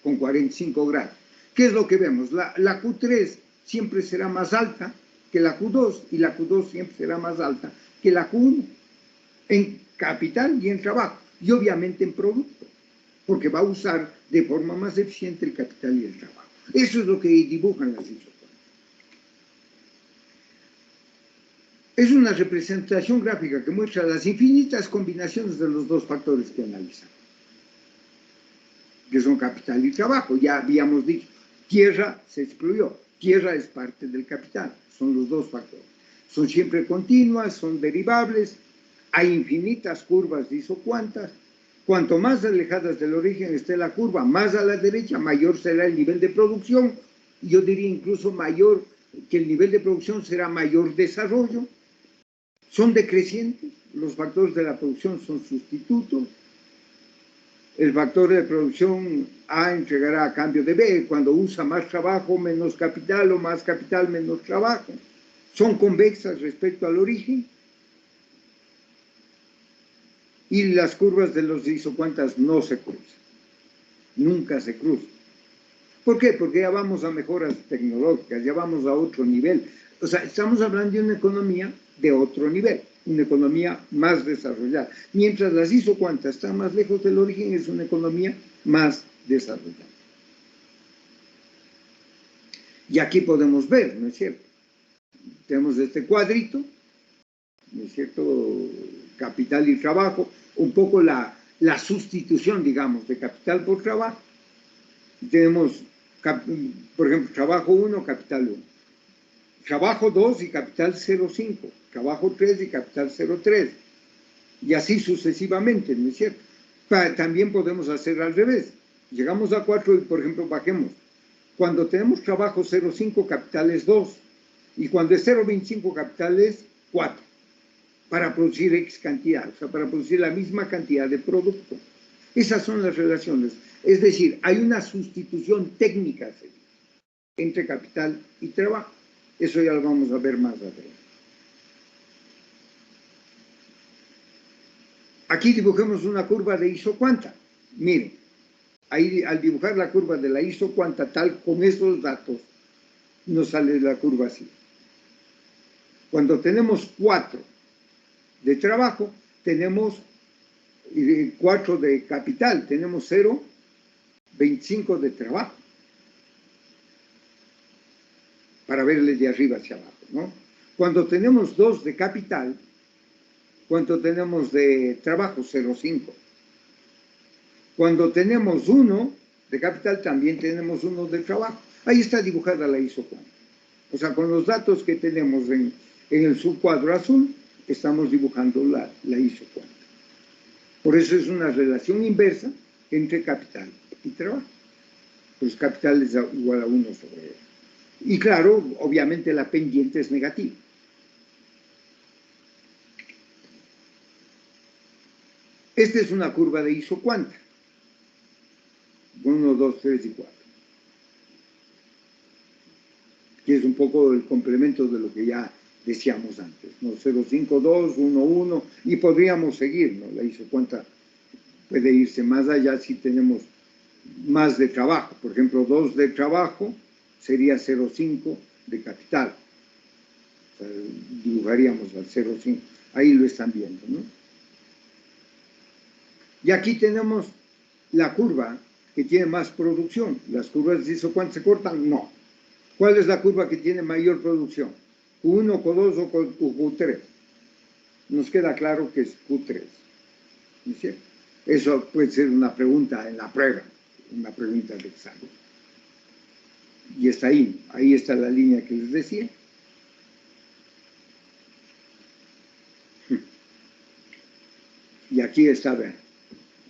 con 45 grados. ¿Qué es lo que vemos? La Q3 siempre será más alta que la Q2 y la Q2 siempre será más alta que la Q1 en capital y en trabajo y obviamente en producto, porque va a usar de forma más eficiente el capital y el trabajo. Eso es lo que dibujan las isocuantas. Es una representación gráfica que muestra las infinitas combinaciones de los dos factores que analizan, que son capital y trabajo. Ya habíamos dicho, tierra se excluyó, tierra es parte del capital, son los dos factores. Son siempre continuas, son derivables, hay infinitas curvas de isocuantas. Cuanto más alejadas del origen esté la curva, más a la derecha, mayor será el nivel de producción. Yo diría incluso mayor, que el nivel de producción será mayor desarrollo. Son decrecientes, los factores de la producción son sustitutos. El factor de producción A entregará a cambio de B, cuando usa más trabajo, menos capital, o más capital, menos trabajo. Son convexas respecto al origen. Y las curvas de los isocuantas no se cruzan. Nunca se cruzan. ¿Por qué? Porque ya vamos a mejoras tecnológicas, ya vamos a otro nivel. O sea, estamos hablando de una economía de otro nivel, una economía más desarrollada. Mientras las isocuantas están más lejos del origen, es una economía más desarrollada. Y aquí podemos ver, ¿no es cierto? Tenemos este cuadrito, ¿no es cierto?, capital y trabajo, un poco la sustitución, digamos, de capital por trabajo. Tenemos, por ejemplo, trabajo 1, capital 1. Trabajo 2 y capital 0,5. Trabajo 3 y capital 0,3. Y así sucesivamente, ¿no es cierto? También podemos hacer al revés. Llegamos a 4 y, por ejemplo, bajemos. Cuando tenemos trabajo 0,5, capital es 2. Y cuando es 0,25, capital es 4. Para producir X cantidad, o sea, para producir la misma cantidad de producto. Esas son las relaciones. Es decir, hay una sustitución técnica entre capital y trabajo. Eso ya lo vamos a ver más adelante. Aquí dibujemos una curva de isocuanta. Miren, ahí al dibujar la curva de la isocuanta tal, con esos datos, nos sale la curva así. Cuando tenemos 4 de trabajo, tenemos 4 de capital, tenemos 0,25 de trabajo. Para verle de arriba hacia abajo, ¿no? Cuando tenemos 2 de capital, ¿cuánto tenemos de trabajo? 0,5. Cuando tenemos 1 de capital, también tenemos 1 de trabajo. Ahí está dibujada la isocuanta. O sea, con los datos que tenemos en el subcuadro azul, estamos dibujando la isocuanta. Por eso es una relación inversa entre capital y trabajo. Pues capital es igual a 1 sobre él. Y claro, obviamente la pendiente es negativa. Esta es una curva de isocuanta. 1, 2, 3 y 4. Que es un poco el complemento de lo que ya decíamos antes, ¿no? 0, 5, 2, 1, 1, y podríamos seguir, ¿no? La isocuanta puede irse más allá si tenemos más de trabajo. Por ejemplo, 2 de trabajo sería 0,5 de capital. O sea, dibujaríamos al 0,5. Ahí lo están viendo, ¿no? Y aquí tenemos la curva que tiene más producción. ¿Las curvas de isocuanta se cortan? No. ¿Cuál es la curva que tiene mayor producción? ¿Q1, Q2 o Q3? Nos queda claro que es Q3. ¿No es cierto? Eso puede ser una pregunta en la prueba, una pregunta de examen. Y está ahí está la línea que les decía. Y aquí está, vean.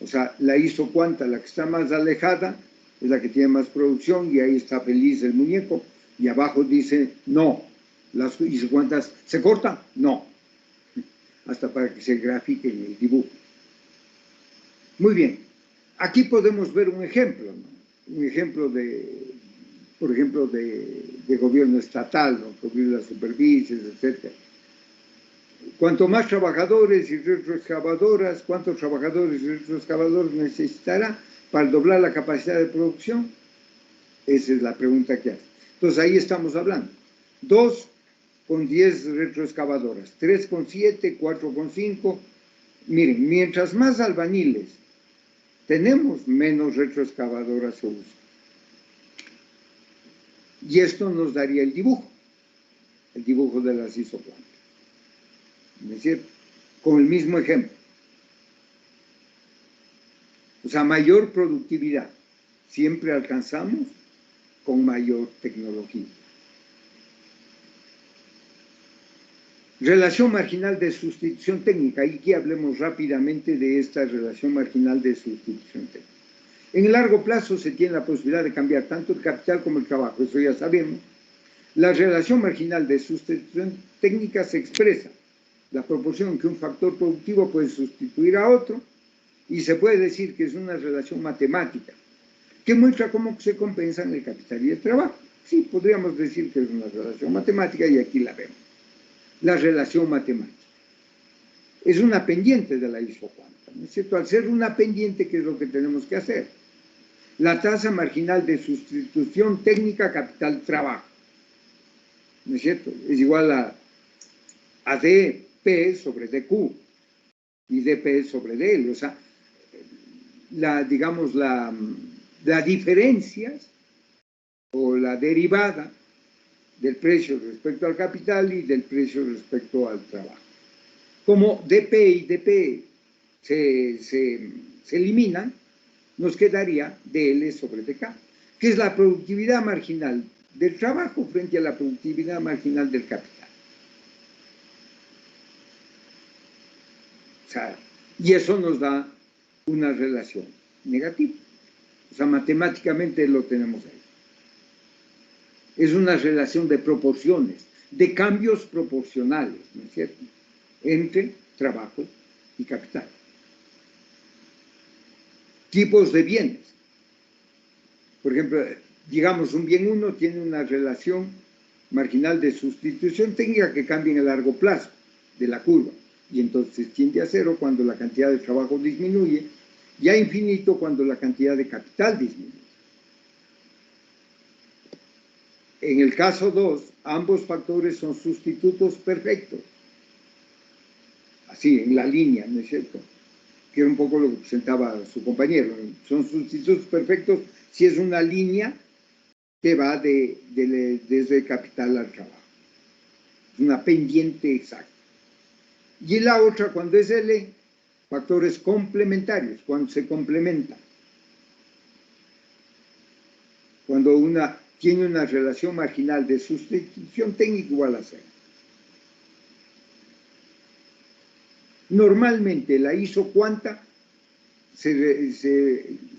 O sea, la isocuanta, la que está más alejada, es la que tiene más producción, y ahí está feliz el muñeco, y abajo dice, no, las isocuantas se cortan, no, hasta para que se grafique en el dibujo. Muy bien, aquí podemos ver un ejemplo, ¿no? Un ejemplo por ejemplo, de gobierno estatal, ¿no? Cubrir las superficies, etc. Cuanto más trabajadores y retroexcavadoras, ¿cuántos trabajadores y retroexcavadores necesitará para doblar la capacidad de producción? Esa es la pregunta que hace. Entonces ahí estamos hablando. 2 con 10 retroexcavadoras, 3 con 7, 4 con 5. Miren, mientras más albañiles tenemos, menos retroexcavadoras se usan. Y esto nos daría el dibujo de las isocuantas. ¿No es cierto? Con el mismo ejemplo. O sea, mayor productividad. Siempre alcanzamos con mayor tecnología. Relación marginal de sustitución técnica. Y aquí hablemos rápidamente de esta relación marginal de sustitución técnica. En el largo plazo se tiene la posibilidad de cambiar tanto el capital como el trabajo. Eso ya sabemos. La relación marginal de sustitución técnica se expresa la proporción en que un factor productivo puede sustituir a otro, y se puede decir que es una relación matemática que muestra cómo se compensan el capital y el trabajo. Sí, podríamos decir que es una relación matemática, y aquí la vemos. La relación matemática es una pendiente de la isocuanta, ¿no es cierto? Al ser una pendiente, ¿qué es lo que tenemos que hacer? La tasa marginal de sustitución técnica capital-trabajo, ¿no es cierto? Es igual a dP sobre dQ y dP sobre dL. O sea, digamos, la diferencia o la derivada del precio respecto al capital y del precio respecto al trabajo. Como DP y DP se eliminan, nos quedaría DL sobre DK, que es la productividad marginal del trabajo frente a la productividad marginal del capital. O sea, y eso nos da una relación negativa. O sea, matemáticamente lo tenemos ahí. Es una relación de proporciones, de cambios proporcionales, ¿no es cierto?, entre trabajo y capital. Tipos de bienes. Por ejemplo, digamos, un bien 1 tiene una relación marginal de sustitución técnica que cambia en el largo plazo de la curva, y entonces tiende a 0 cuando la cantidad de trabajo disminuye, y a infinito cuando la cantidad de capital disminuye. En el caso 2, ambos factores son sustitutos perfectos. Así, en la línea, ¿no es cierto?, que era un poco lo que presentaba su compañero. Son sustitutos perfectos si es una línea que va desde capital al trabajo. Es una pendiente exacta. Y la otra, cuando es L, factores complementarios, cuando se complementan. Cuando una tiene una relación marginal de sustitución técnica igual a 0. Normalmente la isocuanta se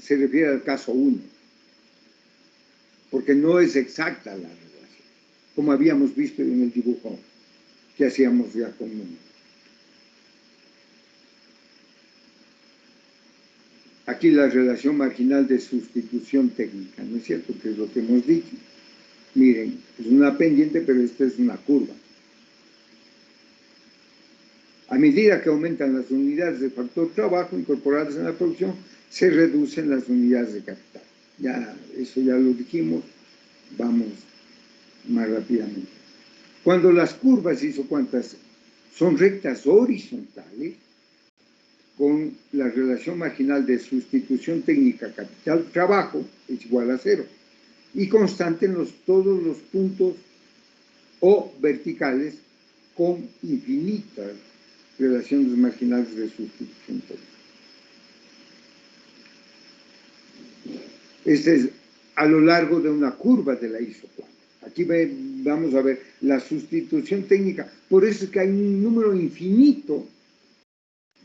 refiere al caso 1, porque no es exacta la relación, como habíamos visto en el dibujo que hacíamos ya con números. Aquí la relación marginal de sustitución técnica, ¿no es cierto?, que es lo que hemos dicho. Miren, es una pendiente, pero esta es una curva. A medida que aumentan las unidades de factor trabajo incorporadas en la producción, se reducen las unidades de capital. Ya, eso ya lo dijimos, vamos más rápidamente. Cuando las curvas isocuantas son rectas horizontales, con la relación marginal de sustitución técnica capital-trabajo es igual a 0, y constante en todos los puntos o verticales con infinitas relaciones marginales de sustitución técnica. Este es a lo largo de una curva de la isocuanta. Aquí vamos a ver la sustitución técnica. Por eso es que hay un número infinito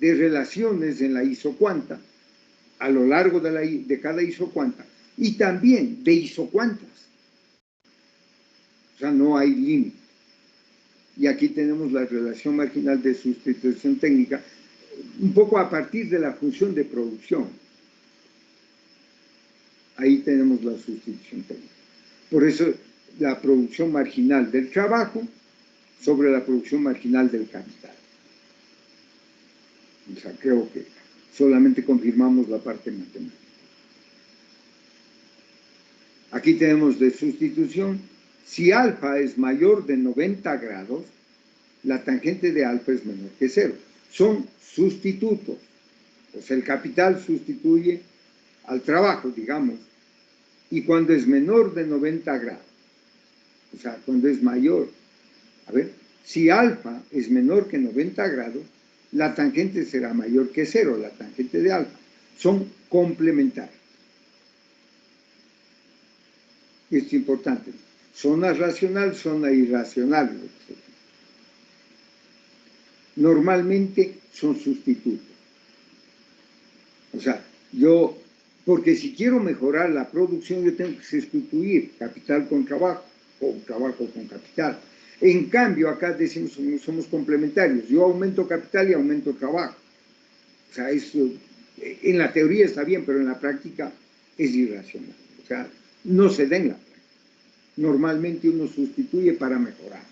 de relaciones en la isocuanta a lo largo de cada isocuanta, y también de isocuantas. O sea, no hay límite. Y aquí tenemos la relación marginal de sustitución técnica, un poco a partir de la función de producción. Ahí tenemos la sustitución técnica. Por eso, la producción marginal del trabajo sobre la producción marginal del capital. O sea, creo que solamente confirmamos la parte matemática. Aquí tenemos de sustitución. Si alfa es mayor de 90 grados, la tangente de alfa es menor que 0. Son sustitutos. O sea, el capital sustituye al trabajo, digamos. Y cuando es menor de 90 grados, o sea, cuando es mayor, a ver, si alfa es menor que 90 grados, la tangente será mayor que 0, la tangente de alfa. Son complementarios. Esto es importante. Zona racional, zona irracional. Normalmente son sustitutos. O sea, porque si quiero mejorar la producción, yo tengo que sustituir capital con trabajo, o trabajo con capital. En cambio, acá decimos somos complementarios. Yo aumento capital y aumento trabajo. O sea, eso en la teoría está bien, pero en la práctica es irracional. O sea, no se da en la práctica. Normalmente uno sustituye para mejorar.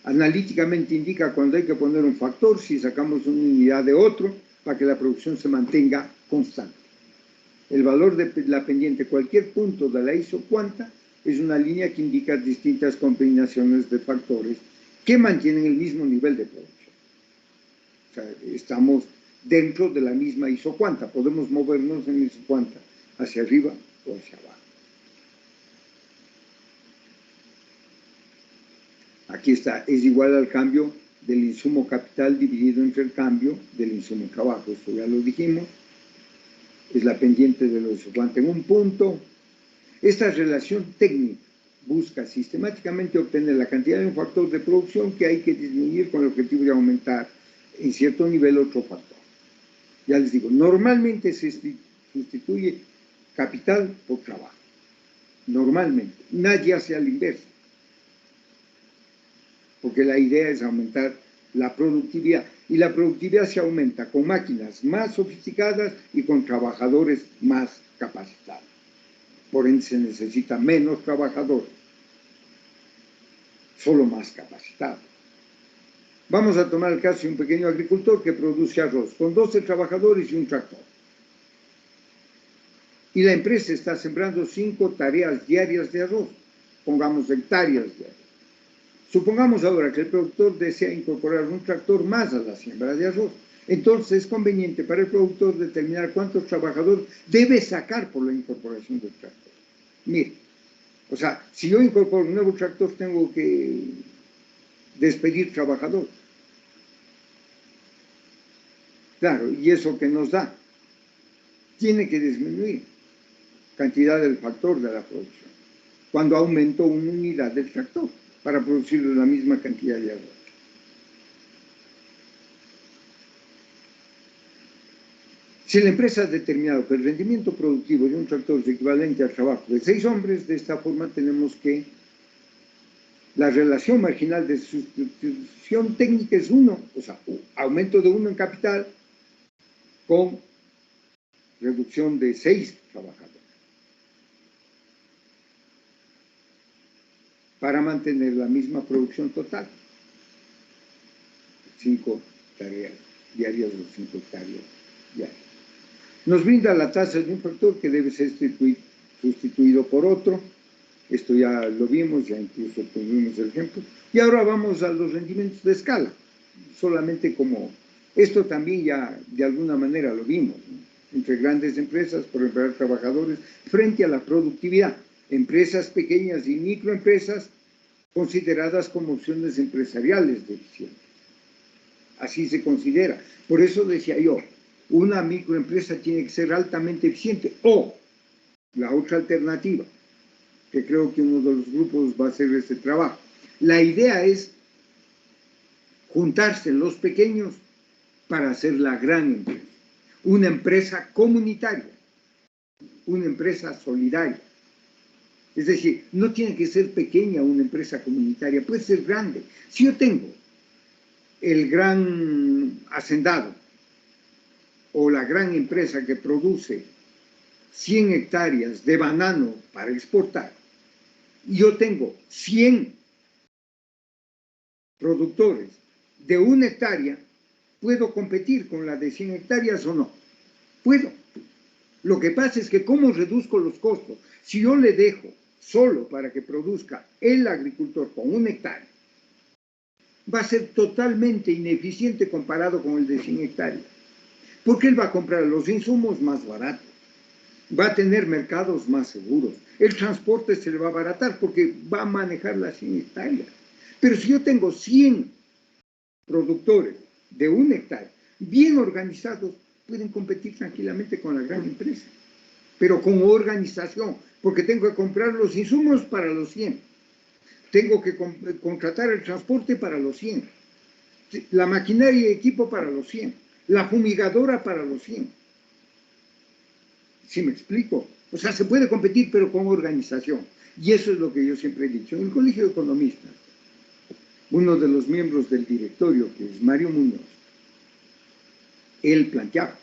Analíticamente indica cuando hay que poner un factor, si sacamos una unidad de otro, para que la producción se mantenga constante. El valor de la pendiente, cualquier punto de la isocuanta, es una línea que indica distintas combinaciones de factores que mantienen el mismo nivel de producción. O sea, estamos dentro de la misma isocuanta, podemos movernos en la isocuanta hacia arriba o hacia abajo. Aquí está, es igual al cambio del insumo capital dividido entre el cambio del insumo trabajo. Esto ya lo dijimos. Es la pendiente de los guantes en un punto. Esta relación técnica busca sistemáticamente obtener la cantidad de un factor de producción que hay que disminuir con el objetivo de aumentar en cierto nivel otro factor. Ya les digo, normalmente se sustituye capital por trabajo. Normalmente. Nadie hace al inverso. Porque la idea es aumentar la productividad. Y la productividad se aumenta con máquinas más sofisticadas y con trabajadores más capacitados. Por ende se necesita menos trabajadores, solo más capacitados. Vamos a tomar el caso de un pequeño agricultor que produce arroz, con 12 trabajadores y un tractor. Y la empresa está sembrando 5 tareas diarias de arroz, pongamos hectáreas diarias. Supongamos ahora que el productor desea incorporar un tractor más a la siembra de arroz. Entonces es conveniente para el productor determinar cuántos trabajadores debe sacar por la incorporación del tractor. Mire, o sea, si yo incorporo un nuevo tractor, tengo que despedir trabajadores. Claro, ¿y eso que nos da? Tiene que disminuir cantidad del factor de la producción, cuando aumentó una unidad del tractor para producir la misma cantidad de arroz. Si la empresa ha determinado que el rendimiento productivo de un tractor es equivalente al trabajo de 6 hombres, de esta forma tenemos que la relación marginal de sustitución técnica es 1, o sea, aumento de 1 en capital con reducción de 6 trabajadores, para mantener la misma producción total. 5 tareas diarias o 5 hectáreas diarias. Nos brinda la tasa de un factor que debe ser sustituido por otro. Esto ya lo vimos, ya incluso tuvimos el ejemplo. Y ahora vamos a los rendimientos de escala. Solamente como, esto también ya de alguna manera lo vimos, ¿no? Entre grandes empresas por emplear trabajadores frente a la productividad. Empresas pequeñas y microempresas consideradas como opciones empresariales de eficiencia. Así se considera. Por eso decía yo, una microempresa tiene que ser altamente eficiente. O la otra alternativa, que creo que uno de los grupos va a hacer este trabajo. La idea es juntarse los pequeños para hacer la gran empresa. Una empresa comunitaria, una empresa solidaria. Es decir, no tiene que ser pequeña una empresa comunitaria, puede ser grande. Si yo tengo el gran hacendado o la gran empresa que produce 100 hectáreas de banano para exportar, y yo tengo 100 productores de 1 hectárea, ¿puedo competir con la de 100 hectáreas o no? Puedo. Lo que pasa es que ¿cómo reduzco los costos? Si yo le dejo solo para que produzca el agricultor con 1 hectárea, va a ser totalmente ineficiente comparado con el de 100 hectáreas. Porque él va a comprar los insumos más baratos, va a tener mercados más seguros, el transporte se le va a abaratar porque va a manejar las 100 hectáreas. Pero si yo tengo 100 productores de 1 hectárea, bien organizados, pueden competir tranquilamente con la gran empresa, pero con organización, porque tengo que comprar los insumos para los 100, tengo que contratar el transporte para los 100, la maquinaria y equipo para los 100, la fumigadora para los 100. ¿Sí me explico? O sea, se puede competir, pero con organización. Y eso es lo que yo siempre he dicho. En el Colegio de Economistas, uno de los miembros del directorio, que es Mario Muñoz, él planteaba,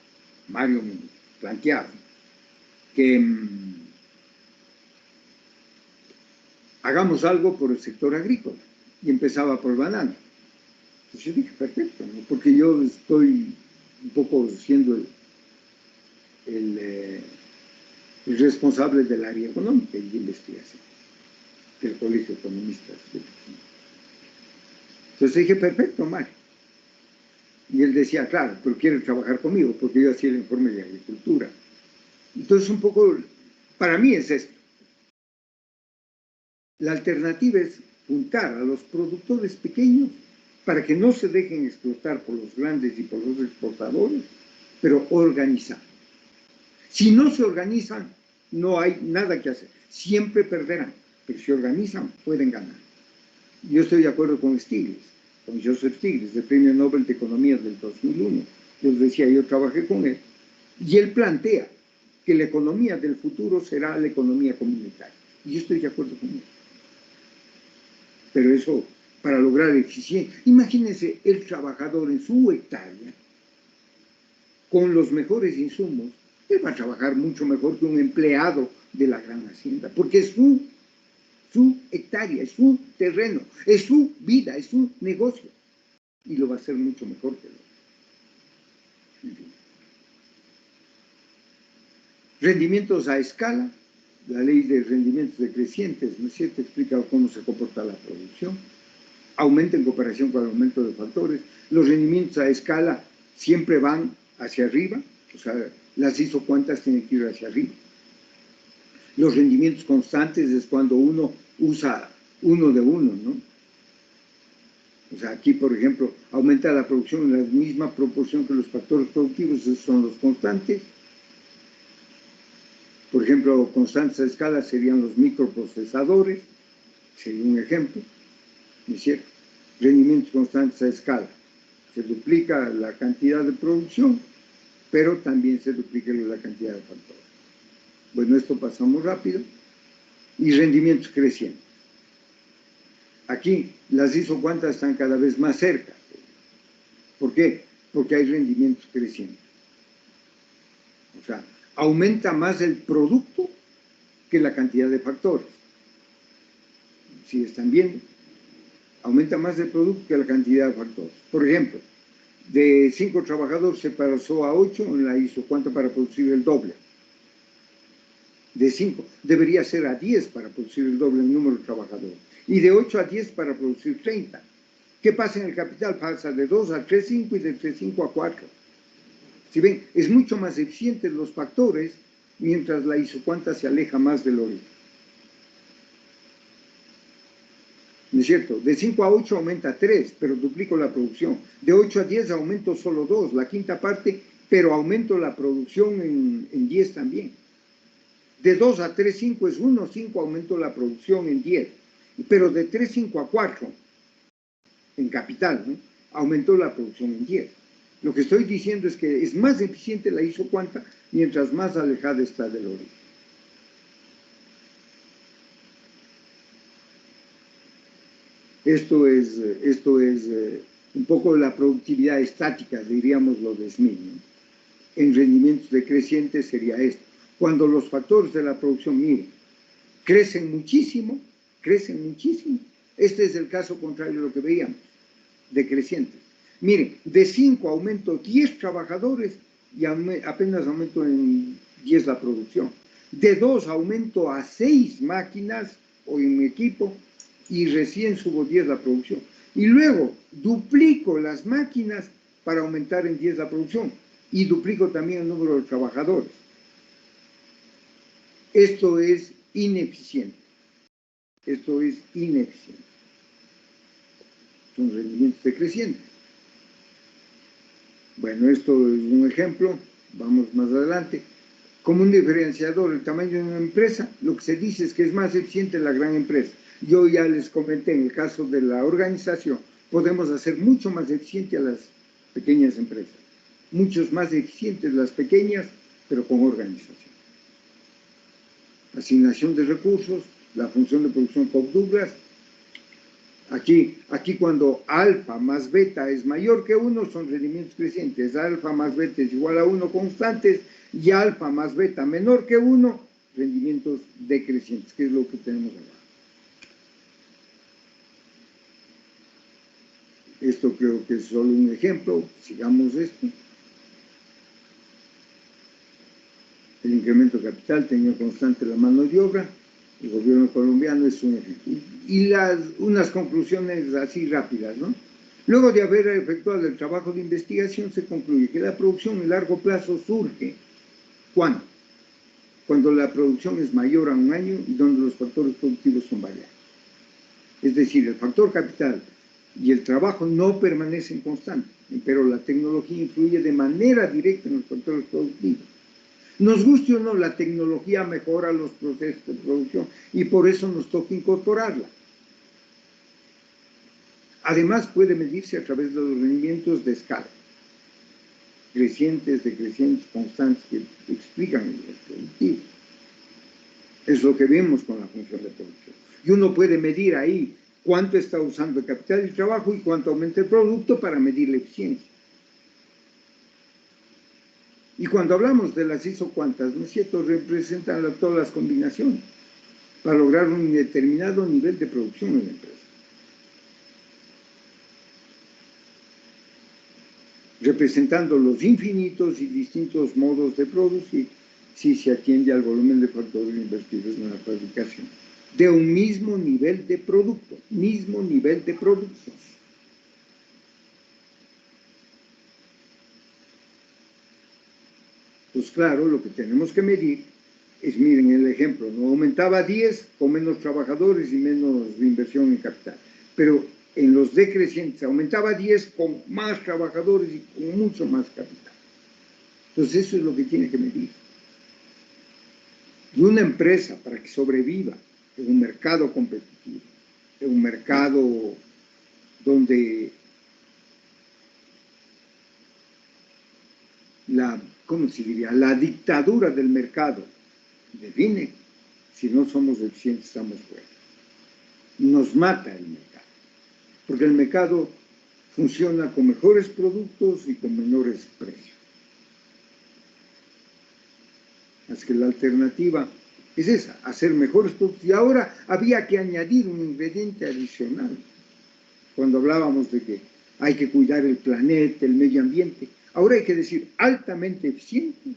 Mario Muñoz, planteaba que hagamos algo por el sector agrícola. Y empezaba por banano. Entonces yo dije, perfecto, ¿no? Porque yo estoy un poco siendo el responsable del área económica y de investigación del Colegio de Economistas. Entonces dije, perfecto, Mario. Y él decía, claro, pero quiere trabajar conmigo, porque yo hacía el informe de agricultura. Entonces un poco, para mí es esto. La alternativa es apuntar a los productores pequeños para que no se dejen explotar por los grandes y por los exportadores, pero organizar. Si no se organizan, no hay nada que hacer. Siempre perderán, pero si organizan, pueden ganar. Yo estoy de acuerdo con Stiglitz, con Joseph Stiglitz, del Premio Nobel de Economía del 2001. Yo decía, yo trabajé con él, y él plantea que la economía del futuro será la economía comunitaria. Y yo estoy de acuerdo con él. Pero eso, para lograr eficiencia, imagínense el trabajador en su hectárea, con los mejores insumos, él va a trabajar mucho mejor que un empleado de la gran hacienda, porque es su hectárea, es su terreno, es su vida, es su negocio, y lo va a hacer mucho mejor que él. Rendimientos a escala, la ley de rendimientos decrecientes, ¿no es cierto?, explica cómo se comporta la producción, aumenta en comparación con el aumento de factores, los rendimientos a escala siempre van hacia arriba, o sea, las isocuantas tienen que ir hacia arriba. Los rendimientos constantes es cuando uno usa uno de uno, ¿no? O sea, aquí, por ejemplo, aumenta la producción en la misma proporción que los factores productivos, esos son los constantes. Por ejemplo, constantes a escala serían los microprocesadores, sería un ejemplo, ¿no es cierto? Rendimientos constantes a escala. Se duplica la cantidad de producción, pero también se duplica la cantidad de factores. Bueno, esto pasamos rápido. Y rendimientos crecientes. Aquí las isocuantas están cada vez más cerca. ¿Por qué? Porque hay rendimientos crecientes. O sea, aumenta más el producto que la cantidad de factores. Si están viendo, aumenta más el producto que la cantidad de factores. Por ejemplo, de 5 trabajadores se pasó a 8 en la isocuanta para producir el doble. De 5, debería ser a 10 para producir el doble en número de trabajadores. Y de 8 a 10 para producir 30. ¿Qué pasa en el capital? Pasa de 2 a 3, 5 y de 3, 5 a 4. Si ven, es mucho más eficiente los factores mientras la isocuanta se aleja más del origen. ¿No es cierto? De 5 a 8 aumenta 3, pero duplico la producción. De 8 a 10 aumento solo 2, la quinta parte, pero aumento la producción en 10 también. De 2 a 3, 5 es 1, 5 aumento la producción en 10. Pero de 3, 5 a 4, en capital, ¿no?, aumentó la producción en 10. Lo que estoy diciendo es que es más eficiente la isocuanta mientras más alejada está del origen. Esto es un poco la productividad estática, diríamos lo de Smith, ¿no? En rendimientos decrecientes sería esto. Cuando los factores de la producción, miren, crecen muchísimo, este es el caso contrario de lo que veíamos, decreciente. Miren, de 5 aumento 10 trabajadores y apenas aumento en 10 la producción. De 2 aumento a 6 máquinas o en mi equipo y recién subo 10 la producción. Y luego duplico las máquinas para aumentar en 10 la producción y duplico también el número de trabajadores. Esto es ineficiente. Son rendimientos decrecientes. Bueno, esto es un ejemplo. Vamos más adelante. Como un diferenciador, el tamaño de una empresa, lo que se dice es que es más eficiente la gran empresa. Yo ya les comenté, en el caso de la organización, podemos hacer mucho más eficiente a las pequeñas empresas. Muchos más eficientes las pequeñas, pero con organización. Asignación de recursos, la función de producción Cobb-Douglas. Aquí cuando alfa más beta es mayor que 1, son rendimientos crecientes. Alfa más beta es igual a 1 constantes, y alfa más beta menor que 1, rendimientos decrecientes, que es lo que tenemos abajo. Esto creo que es solo un ejemplo. Sigamos esto. El incremento de capital, tenía constante la mano de obra. El gobierno colombiano es un ejemplo. Y unas conclusiones así rápidas, ¿no? Luego de haber efectuado el trabajo de investigación, se concluye que la producción en largo plazo surge. ¿Cuándo? Cuando la producción es mayor a un año y donde los factores productivos son variables. Es decir, el factor capital y el trabajo no permanecen constantes, pero la tecnología influye de manera directa en los factores productivos. Nos guste o no, la tecnología mejora los procesos de producción y por eso nos toca incorporarla. Además, puede medirse a través de los rendimientos de escala, crecientes, decrecientes, constantes, que explican el productivo. Es lo que vemos con la función de producción. Y uno puede medir ahí cuánto está usando el capital y trabajo y cuánto aumenta el producto para medir la eficiencia. Y cuando hablamos de las isocuantas, ¿no es cierto?, representan todas las combinaciones para lograr un determinado nivel de producción en la empresa. Representando los infinitos y distintos modos de producir, si se atiende al volumen de factores invertidos en la fabricación, de un mismo nivel de producto, mismo nivel de productos. Pues claro, lo que tenemos que medir es, miren el ejemplo, no aumentaba 10 con menos trabajadores y menos inversión en capital, pero en los decrecientes aumentaba 10 con más trabajadores y con mucho más capital. Entonces eso es lo que tiene que medir. Y una empresa, para que sobreviva en un mercado competitivo, en un mercado donde ¿cómo se diría?, la dictadura del mercado define, si no somos eficientes estamos fuera. Nos mata el mercado, porque el mercado funciona con mejores productos y con menores precios. Así que la alternativa es esa, hacer mejores productos. Y ahora había que añadir un ingrediente adicional. Cuando hablábamos de que hay que cuidar el planeta, el medio ambiente, ahora hay que decir altamente eficiente,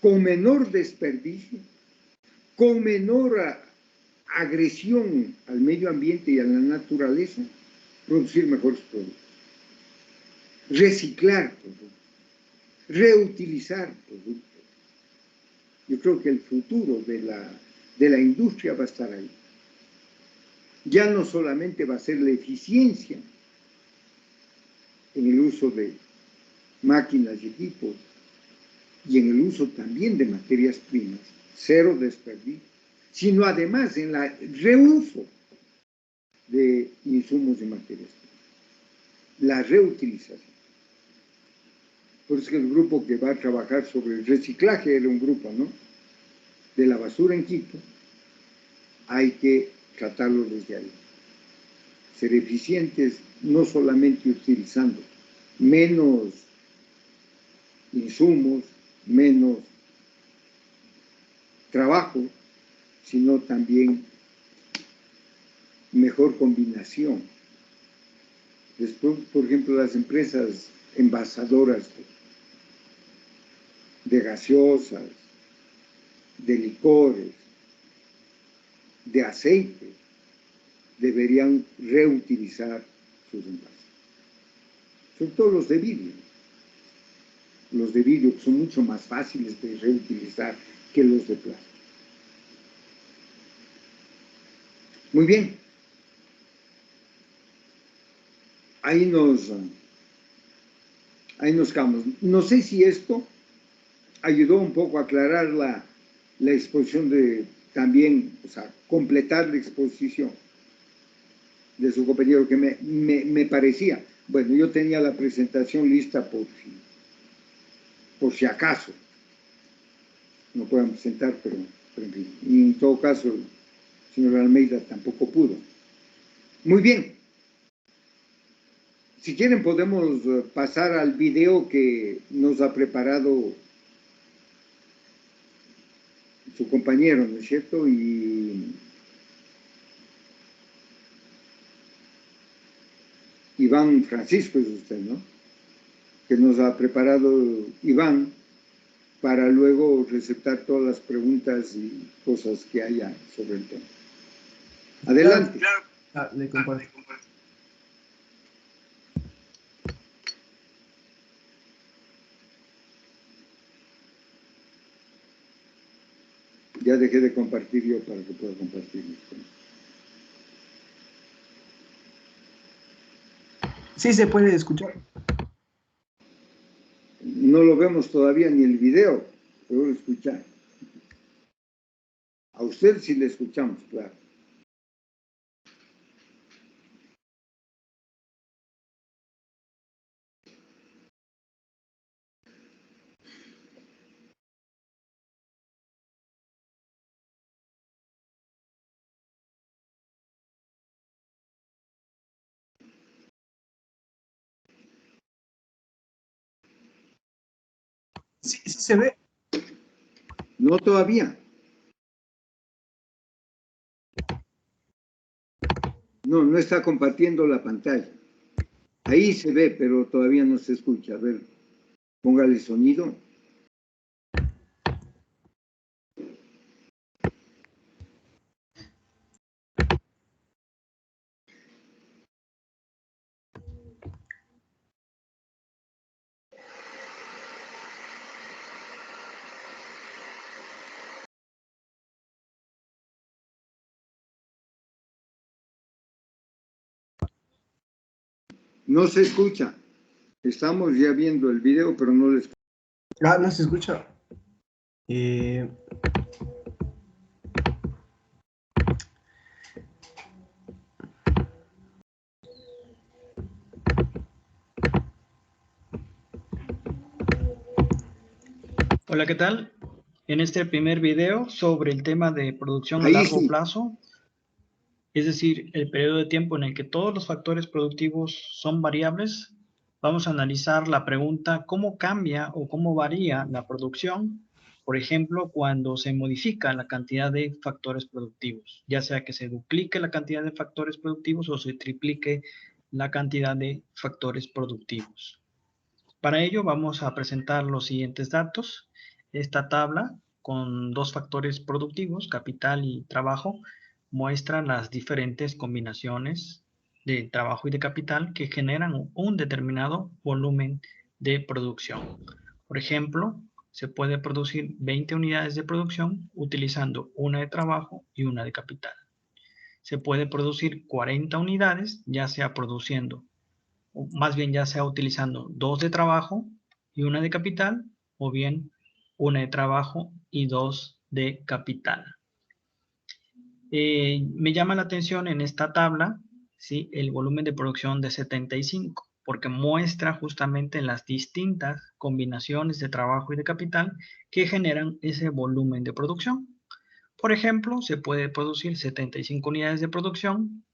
con menor desperdicio, con menor agresión al medio ambiente y a la naturaleza, producir mejores productos. Reciclar productos, reutilizar productos. Yo creo que el futuro de la industria va a estar ahí. Ya no solamente va a ser la eficiencia en el uso de máquinas y equipos, y en el uso también de materias primas, cero desperdicio, sino además en el reuso de insumos y materias primas, la reutilización. Por eso que el grupo que va a trabajar sobre el reciclaje era un grupo, ¿no?, de la basura en Quito, hay que tratarlo desde ahí. Ser eficientes no solamente utilizando menos insumos, menos trabajo, sino también mejor combinación. Después, por ejemplo, las empresas envasadoras de gaseosas, de licores, de aceite, deberían reutilizar sus envases. Sobre todo los de vidrio. Los de vidrio son mucho más fáciles de reutilizar que los de plástico. Muy bien. Ahí nos quedamos. No sé si esto ayudó un poco a aclarar la exposición también, o sea, completar la exposición de su compañero, que me parecía, bueno, yo tenía la presentación lista por si acaso no puedan presentar, pero en fin, y en todo caso el señor Almeida tampoco pudo. Muy bien. Si quieren podemos pasar al video que nos ha preparado su compañero, ¿no es cierto? Y Iván Francisco es usted, ¿no?, que nos ha preparado Iván para luego receptar todas las preguntas y cosas que haya sobre el tema. Adelante. Le comparto. Ya dejé de compartir yo para que pueda compartir. Sí se puede escuchar. No lo vemos todavía ni el video, pero lo escuchar. A usted sí le escuchamos, claro. Sí, sí se ve. No todavía. No, no está compartiendo la pantalla. Ahí se ve, pero todavía no se escucha. A ver, póngale sonido. No se escucha. Estamos ya viendo el video, pero no le escucha. Ah, no se escucha. Hola, ¿qué tal? En este primer video sobre el tema de producción a largo plazo, es decir, el periodo de tiempo en el que todos los factores productivos son variables, vamos a analizar la pregunta ¿cómo cambia o cómo varía la producción? Por ejemplo, cuando se modifica la cantidad de factores productivos, ya sea que se duplique la cantidad de factores productivos o se triplique la cantidad de factores productivos. Para ello vamos a presentar los siguientes datos. Esta tabla con dos factores productivos, capital y trabajo, muestra las diferentes combinaciones de trabajo y de capital que generan un determinado volumen de producción. Por ejemplo, se puede producir 20 unidades de producción utilizando una de trabajo y una de capital. Se puede producir 40 unidades, ya sea produciendo, o más bien ya sea utilizando 2 de trabajo y una de capital, o bien una de trabajo y 2 de capital. Me llama la atención en esta tabla, ¿sí?, el volumen de producción de 75, porque muestra justamente las distintas combinaciones de trabajo y de capital que generan ese volumen de producción. Por ejemplo, se puede producir 75 unidades de producción,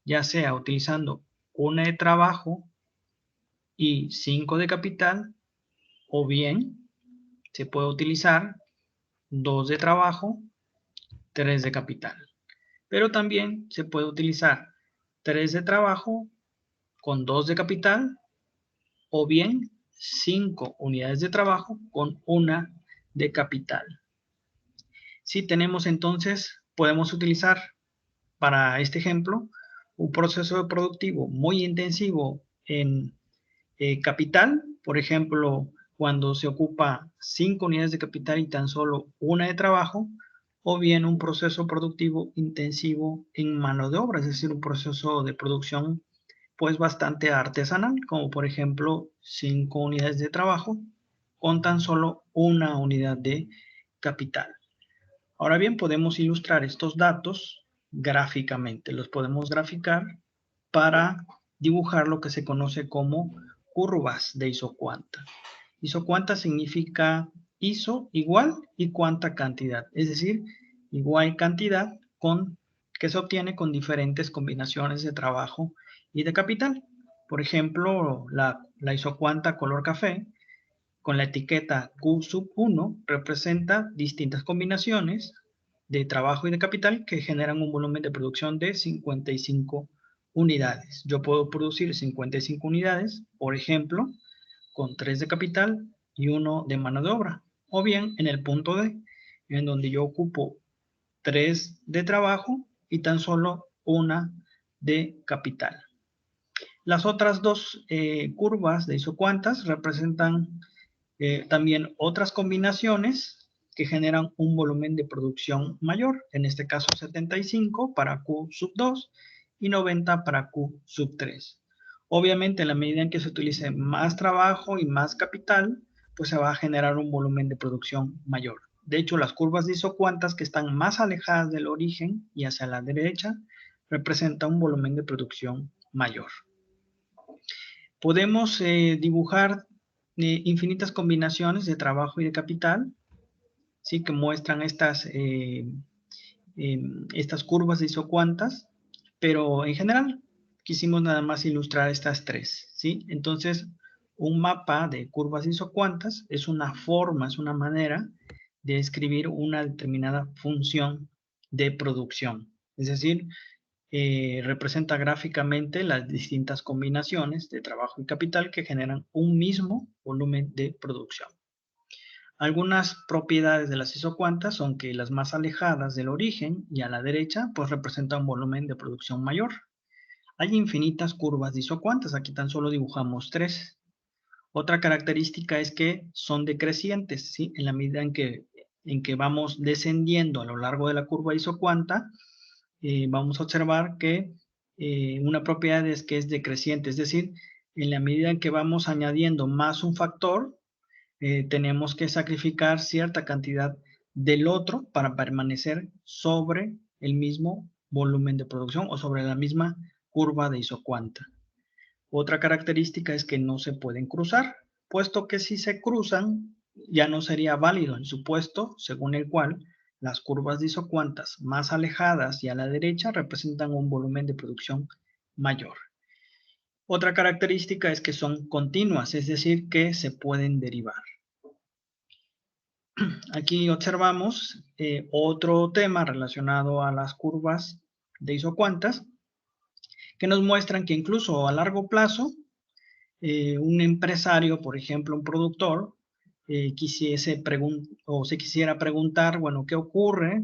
ya sea utilizando una de trabajo y 5 de capital, o bien se puede utilizar 2 de trabajo, 3 de capital. Pero también se puede utilizar 3 de trabajo con 2 de capital, o bien 5 unidades de trabajo con una de capital. Si tenemos entonces, podemos utilizar para este ejemplo un proceso productivo muy intensivo en capital, por ejemplo, cuando se ocupa 5 unidades de capital y tan solo una de trabajo, o bien un proceso productivo intensivo en mano de obra, es decir, un proceso de producción pues bastante artesanal, como por ejemplo 5 unidades de trabajo con tan solo una unidad de capital. Ahora bien, podemos ilustrar estos datos gráficamente, los podemos graficar para dibujar lo que se conoce como curvas de isocuanta. Isocuanta significa iso igual y cuanta cantidad, es decir, igual cantidad que se obtiene con diferentes combinaciones de trabajo y de capital. Por ejemplo, la isocuanta color café con la etiqueta Q sub 1 representa distintas combinaciones de trabajo y de capital que generan un volumen de producción de 55 unidades. Yo puedo producir 55 unidades, por ejemplo, con 3 de capital y 1 de mano de obra. O bien en el punto D, en donde yo ocupo 3 de trabajo y tan solo 1 de capital. Las otras dos curvas de isocuantas representan también otras combinaciones que generan un volumen de producción mayor, en este caso 75 para Q sub 2 y 90 para Q sub 3. Obviamente, en la medida en que se utilice más trabajo y más capital, pues se va a generar un volumen de producción mayor. De hecho, las curvas de isocuantas que están más alejadas del origen y hacia la derecha representan un volumen de producción mayor. Podemos dibujar infinitas combinaciones de trabajo y de capital, ¿sí? Que muestran estas curvas de isocuantas, pero en general quisimos nada más ilustrar estas tres, ¿sí? Entonces, un mapa de curvas isocuantas es una forma, es una manera de escribir una determinada función de producción. Es decir, representa gráficamente las distintas combinaciones de trabajo y capital que generan un mismo volumen de producción. Algunas propiedades de las isocuantas son que las más alejadas del origen y a la derecha pues representan un volumen de producción mayor. Hay infinitas curvas de isocuantas, aquí tan solo dibujamos 3. Otra característica es que son decrecientes, ¿sí? En la medida en que vamos descendiendo a lo largo de la curva isocuanta, vamos a observar que una propiedad es que es decreciente, es decir, en la medida en que vamos añadiendo más un factor, tenemos que sacrificar cierta cantidad del otro para permanecer sobre el mismo volumen de producción o sobre la misma curva de isocuanta. Otra característica es que no se pueden cruzar, puesto que si se cruzan ya no sería válido el supuesto según el cual las curvas de isocuantas más alejadas y a la derecha representan un volumen de producción mayor. Otra característica es que son continuas, es decir, que se pueden derivar. Aquí observamos otro tema relacionado a las curvas de isocuantas que nos muestran que incluso a largo plazo un empresario, por ejemplo, un productor, se quisiera preguntar, bueno, ¿qué ocurre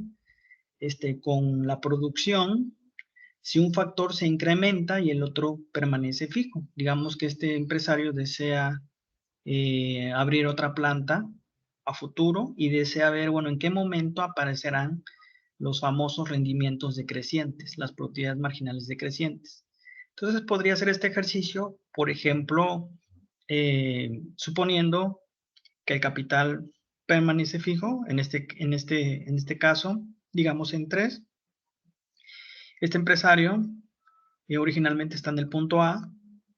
con la producción si un factor se incrementa y el otro permanece fijo? Digamos que este empresario desea abrir otra planta a futuro y desea ver, bueno, en qué momento aparecerán los famosos rendimientos decrecientes, las productividades marginales decrecientes. Entonces podría hacer este ejercicio, por ejemplo, suponiendo que el capital permanece fijo, en este caso, digamos en 3. Este empresario originalmente está en el punto A,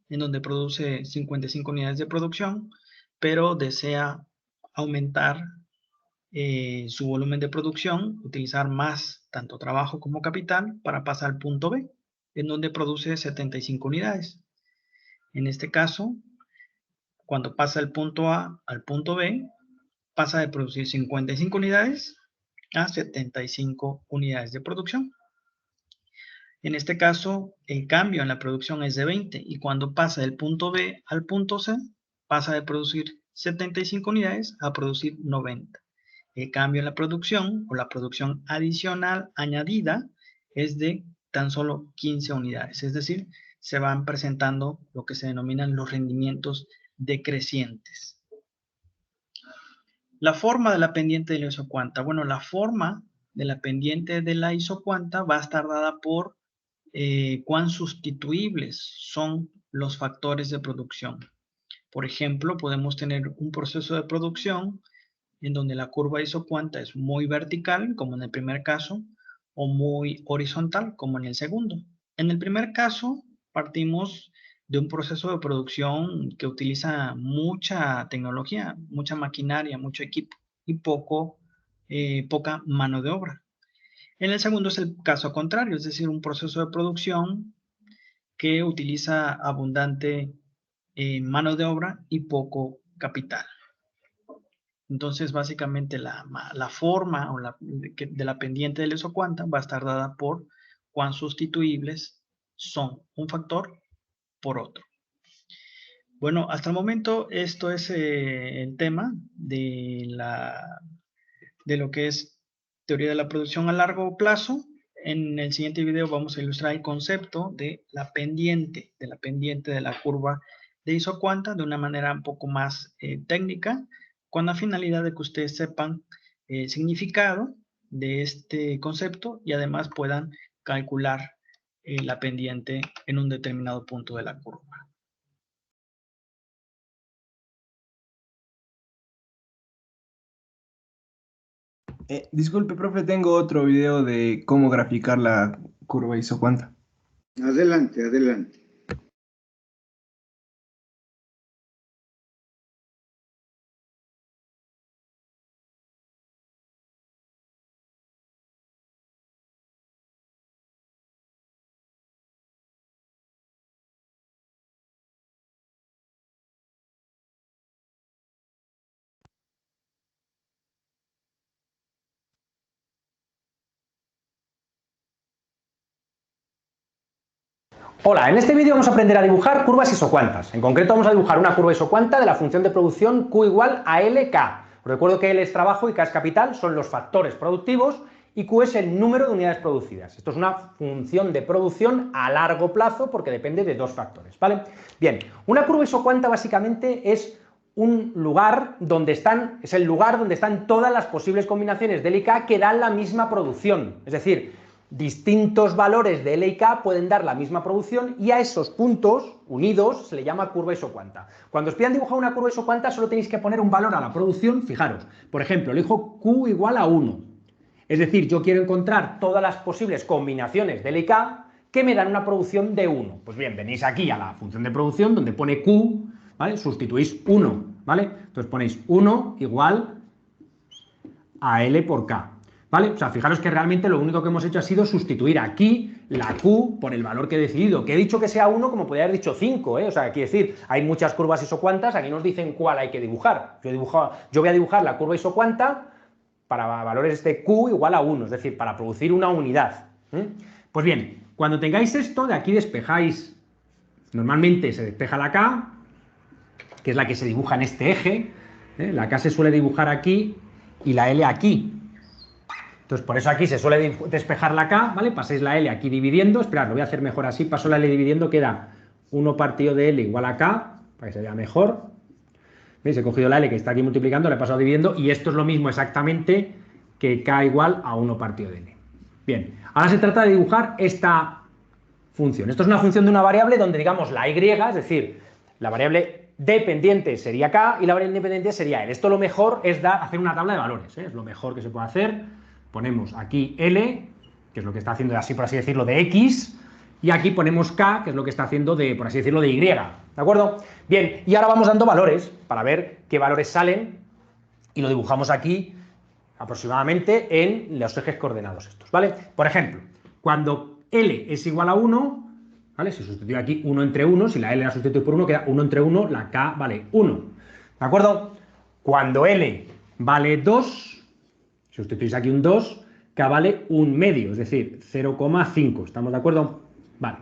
en donde produce 55 unidades de producción, pero desea aumentar su volumen de producción, utilizar más tanto trabajo como capital para pasar al punto B, en donde produce 75 unidades. En este caso, cuando pasa del punto A al punto B, pasa de producir 55 unidades a 75 unidades de producción. En este caso, el cambio en la producción es de 20 y cuando pasa del punto B al punto C, pasa de producir 75 unidades a producir 90. El cambio en la producción o la producción adicional añadida es de tan solo 15 unidades, es decir, se van presentando lo que se denominan los rendimientos decrecientes. La forma de la pendiente de la isocuanta. Bueno, la forma de la pendiente de la isocuanta va a estar dada por cuán sustituibles son los factores de producción. Por ejemplo, podemos tener un proceso de producción en donde la curva isocuanta es muy vertical, como en el primer caso, o muy horizontal, como en el segundo. En el primer caso, partimos de un proceso de producción que utiliza mucha tecnología, mucha maquinaria, mucho equipo y poca mano de obra. En el segundo es el caso contrario, es decir, un proceso de producción que utiliza abundante mano de obra y poco capital. Entonces, básicamente, la forma de la pendiente de la isocuanta va a estar dada por cuán sustituibles son un factor por otro. Bueno, hasta el momento esto es el tema de lo que es teoría de la producción a largo plazo. En el siguiente video vamos a ilustrar el concepto de la pendiente de la curva de isocuanta de una manera un poco más técnica, con la finalidad de que ustedes sepan el significado de este concepto y además puedan calcular la pendiente en un determinado punto de la curva. Disculpe, profe, tengo otro video de cómo graficar la curva isocuanta. Adelante, adelante. Hola, en este vídeo vamos a aprender a dibujar curvas isocuantas. En concreto vamos a dibujar una curva isocuanta de la función de producción Q igual a LK. Os recuerdo que L es trabajo y K es capital, son los factores productivos y Q es el número de unidades producidas. Esto es una función de producción a largo plazo porque depende de dos factores, ¿vale? Bien, una curva isocuanta básicamente es un lugar donde están todas las posibles combinaciones de L y K que dan la misma producción, es decir, distintos valores de L y K pueden dar la misma producción y a esos puntos unidos se le llama curva isocuanta. Cuando os pidan dibujar una curva isocuanta solo tenéis que poner un valor a la producción, fijaros, por ejemplo, elijo Q igual a 1, es decir, yo quiero encontrar todas las posibles combinaciones de L y K que me dan una producción de 1. Pues bien, venís aquí a la función de producción donde pone Q, ¿vale? Sustituís 1, ¿vale? Entonces ponéis 1 igual a L por K. ¿Vale? O sea, fijaros que realmente lo único que hemos hecho ha sido sustituir aquí la Q por el valor que he decidido, que he dicho que sea 1 como podría haber dicho 5, ¿eh? O sea, quiere decir, hay muchas curvas isocuantas, aquí nos dicen cuál hay que dibujar. Yo voy a dibujar la curva isocuanta para valores de Q igual a 1, es decir, para producir una unidad. Pues bien, cuando tengáis esto, de aquí despejáis, normalmente se despeja la K, que es la que se dibuja en este eje, la K se suele dibujar aquí y la L aquí. Entonces, por eso aquí se suele despejar la K, ¿vale? Pasáis la L aquí dividiendo, esperad, lo voy a hacer mejor así, paso la L dividiendo, queda 1 partido de L igual a K, para que se vea mejor. ¿Veis? He cogido la L que está aquí multiplicando, la he pasado dividiendo, y esto es lo mismo exactamente que K igual a 1 partido de L. Bien, ahora se trata de dibujar esta función. Esto es una función de una variable donde, digamos, la Y, es decir, la variable dependiente sería K y la variable independiente sería L. Esto lo mejor es hacer una tabla de valores, ¿eh? Es lo mejor que se puede hacer. Ponemos aquí L, que es lo que está haciendo, así por así decirlo, de X, y aquí ponemos K, que es lo que está haciendo de, por así decirlo, de Y, ¿de acuerdo? Bien, y ahora vamos dando valores para ver qué valores salen y lo dibujamos aquí aproximadamente en los ejes coordenados estos, ¿vale? Por ejemplo, cuando L es igual a 1, ¿vale? Si sustituyo aquí 1 entre 1, si la L la sustituyo por 1, queda 1 entre 1, la K vale 1, ¿de acuerdo? Cuando L vale 2, si sustituís aquí un 2, K vale 1 medio, es decir, 0,5. ¿Estamos de acuerdo? Vale.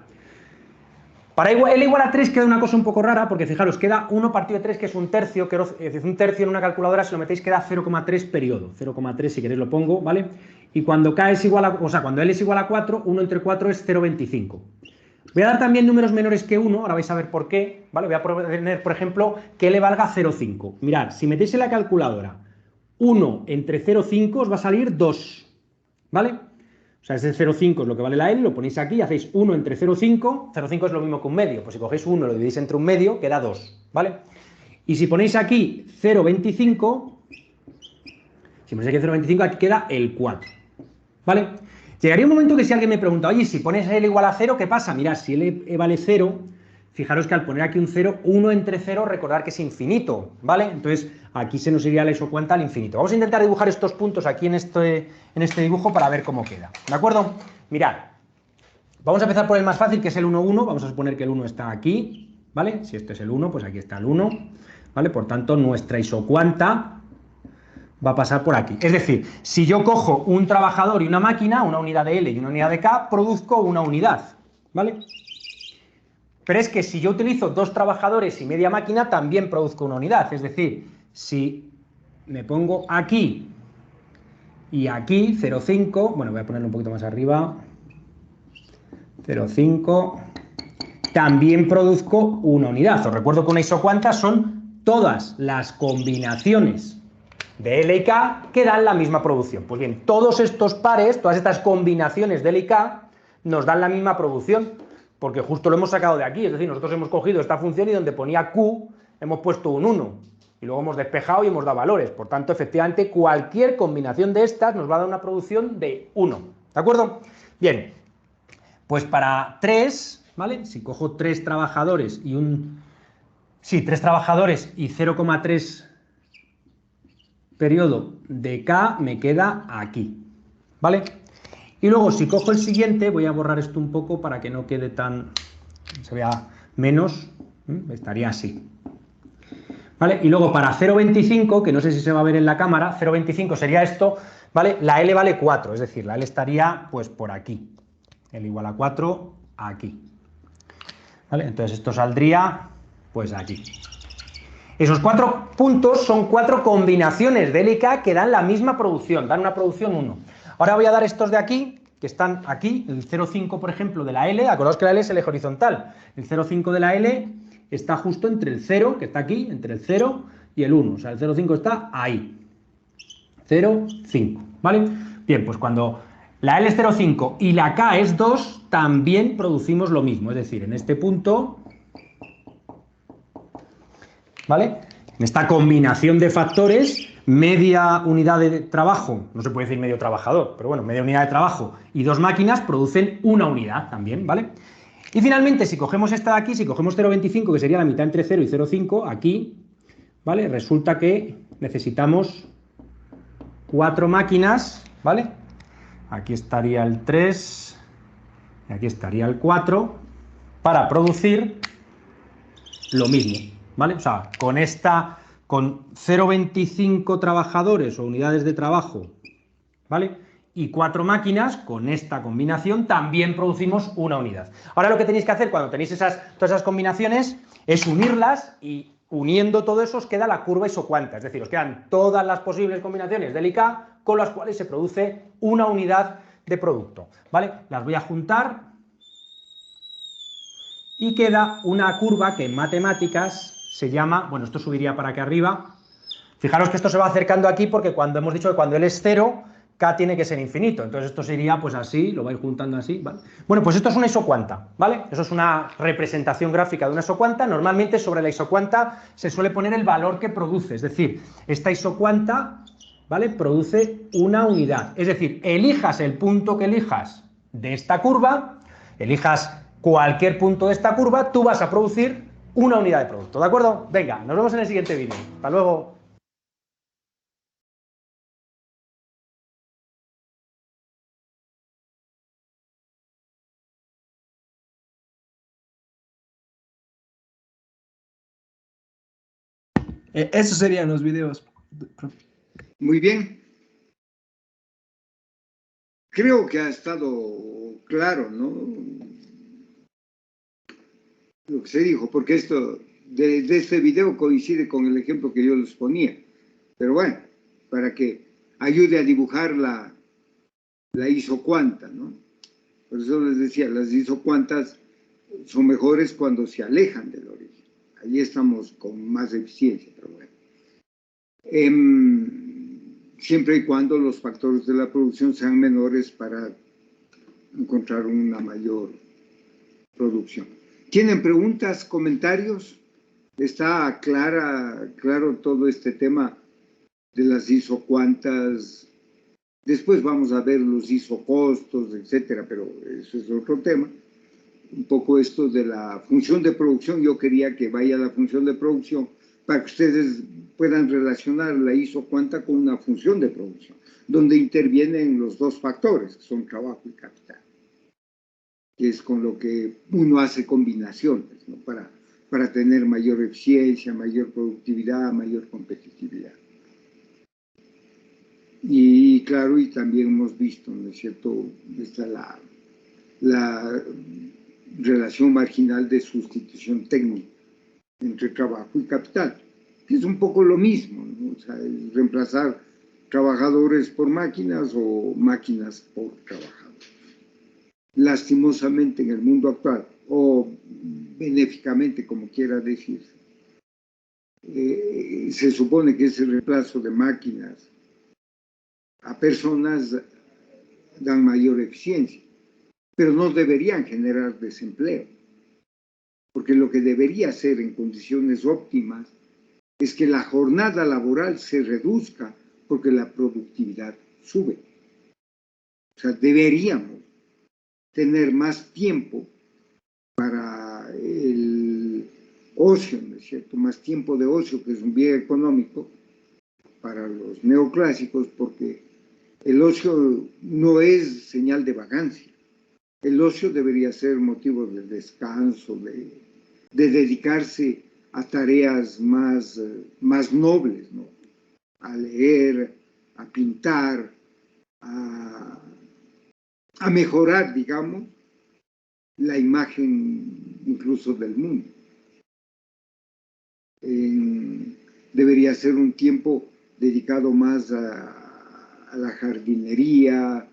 Para L igual a 3 queda una cosa un poco rara, porque fijaros, queda 1 partido de 3, que es un tercio, un tercio en una calculadora, si lo metéis queda 0,3 periodo. 0,3 si queréis lo pongo, ¿vale? Y cuando K es igual a, o sea, cuando L es igual a 4, 1 entre 4 es 0,25. Voy a dar también números menores que 1, ahora vais a ver por qué, ¿vale? Voy a poner, por ejemplo, que L valga 0,5. Mirad, si metéis en la calculadora 1 entre 0,5 os va a salir 2, ¿vale? O sea, ese 0,5 es lo que vale la L, lo ponéis aquí, hacéis 1 entre 0,5, 0,5 es lo mismo que un medio, pues si cogéis 1 y lo dividís entre un medio, queda 2, ¿vale? Y si ponéis aquí 0,25, si ponéis aquí 0,25, aquí queda el 4, ¿vale? Llegaría un momento que si alguien me pregunta, oye, si pones L igual a 0, ¿qué pasa? Mirad, si L vale 0, fijaros que al poner aquí un 0, 1 entre 0, recordad que es infinito, ¿vale? Entonces, aquí se nos iría la isocuanta al infinito. Vamos a intentar dibujar estos puntos aquí en este dibujo para ver cómo queda, ¿de acuerdo? Mirad, vamos a empezar por el más fácil, que es el 1, 1. Vamos a suponer que el 1 está aquí, ¿vale? Si este es el 1, pues aquí está el 1, ¿vale? Por tanto, nuestra isocuanta va a pasar por aquí. Es decir, si yo cojo un trabajador y una máquina, una unidad de L y una unidad de K, produzco una unidad, ¿vale? Pero es que si yo utilizo 2 trabajadores y media máquina, también produzco una unidad. Es decir, si me pongo aquí y aquí, 0,5, bueno, voy a ponerlo un poquito más arriba, 0,5, también produzco una unidad. Os recuerdo que una isocuanta son todas las combinaciones de L y K que dan la misma producción. Pues bien, todos estos pares, todas estas combinaciones de L y K nos dan la misma producción, porque justo lo hemos sacado de aquí, es decir, nosotros hemos cogido esta función y donde ponía Q hemos puesto un 1, y luego hemos despejado y hemos dado valores. Por tanto, efectivamente, cualquier combinación de estas nos va a dar una producción de 1. ¿De acuerdo? Bien, pues para 3, ¿vale? Si cojo 3 trabajadores y 3 trabajadores y 0,3 periodo de K, me queda aquí, ¿vale? Y luego, si cojo el siguiente, voy a borrar esto un poco para que no quede tan... se vea menos, estaría así. ¿Vale? Y luego para 0,25, que no sé si se va a ver en la cámara, 0,25 sería esto, ¿vale? La L vale 4, es decir, la L estaría pues por aquí. L igual a 4, aquí. ¿Vale? Entonces esto saldría pues aquí. Esos 4 puntos son 4 combinaciones de L y K que dan la misma producción, dan una producción 1. Ahora voy a dar estos de aquí, que están aquí, el 0,5 por ejemplo de la L, acordaos que la L es el eje horizontal, el 0,5 de la L está justo entre el 0, que está aquí, entre el 0 y el 1, o sea, el 0,5 está ahí, 0,5, ¿vale? Bien, pues cuando la L es 0,5 y la K es 2, también producimos lo mismo, es decir, en este punto, ¿vale? En esta combinación de factores, media unidad de trabajo, no se puede decir medio trabajador, pero bueno, media unidad de trabajo y 2 máquinas producen una unidad también, ¿vale? Y finalmente, si cogemos esta de aquí, si cogemos 0,25, que sería la mitad entre 0 y 0,5, aquí, ¿vale? Resulta que necesitamos 4 máquinas, ¿vale? Aquí estaría el 3, y aquí estaría el 4, para producir lo mismo, ¿vale? O sea, con 0,25 trabajadores o unidades de trabajo, ¿vale? Y 4 máquinas, con esta combinación también producimos una unidad. Ahora lo que tenéis que hacer cuando tenéis todas esas combinaciones es unirlas, y uniendo todo eso os queda la curva isocuanta, es decir, os quedan todas las posibles combinaciones del IK con las cuales se produce una unidad de producto, ¿vale? Las voy a juntar y queda una curva que en matemáticas se llama, bueno, esto subiría para aquí arriba, fijaros que esto se va acercando aquí porque cuando hemos dicho que cuando L es 0, K tiene que ser infinito, entonces esto sería pues así, lo vais juntando así, ¿vale? Bueno, pues esto es una isocuanta, ¿vale? Eso es una representación gráfica de una isocuanta. Normalmente sobre la isocuanta se suele poner el valor que produce, es decir, esta isocuanta, ¿vale? Produce una unidad, es decir, elijas el punto que elijas de esta curva, elijas cualquier punto de esta curva, tú vas a producir una unidad de producto, ¿de acuerdo? Venga, nos vemos en el siguiente vídeo. Hasta luego. Esos serían los videos. Muy bien. Creo que ha estado claro, ¿no? Lo que se dijo, porque esto de este video coincide con el ejemplo que yo les ponía. Pero bueno, para que ayude a dibujar la isocuanta, ¿no? Por eso les decía, las isocuantas son mejores cuando se alejan del origen. Ahí estamos con más eficiencia, pero bueno. Siempre y cuando los factores de la producción sean menores para encontrar una mayor producción. ¿Tienen preguntas, comentarios? ¿Está claro todo este tema de las isocuantas? Después vamos a ver los isocostos, etcétera, pero eso es otro tema. Un poco esto de la función de producción, yo quería que vaya a la función de producción para que ustedes puedan relacionar la isocuanta con una función de producción, donde intervienen los dos factores, que son trabajo y capital, que es con lo que uno hace combinaciones, ¿no? para tener mayor eficiencia, mayor productividad, mayor competitividad. Y claro, y también hemos visto, ¿no es cierto?, está la relación marginal de sustitución técnica entre trabajo y capital, que es un poco lo mismo, ¿no? O sea, es reemplazar trabajadores por máquinas o máquinas por trabajadores. Lastimosamente en el mundo actual, o benéficamente, como quiera decirse, se supone que ese reemplazo de máquinas a personas dan mayor eficiencia, pero no deberían generar desempleo, porque lo que debería ser en condiciones óptimas es que la jornada laboral se reduzca porque la productividad sube. O sea, deberíamos tener más tiempo para el ocio, ¿no es cierto? Más tiempo de ocio, que es un bien económico para los neoclásicos, porque el ocio no es señal de vagancia. El ocio debería ser motivo de descanso, de dedicarse a tareas más nobles, ¿no? A leer, a pintar, a mejorar, digamos, la imagen incluso del mundo. Debería ser un tiempo dedicado más a la jardinería,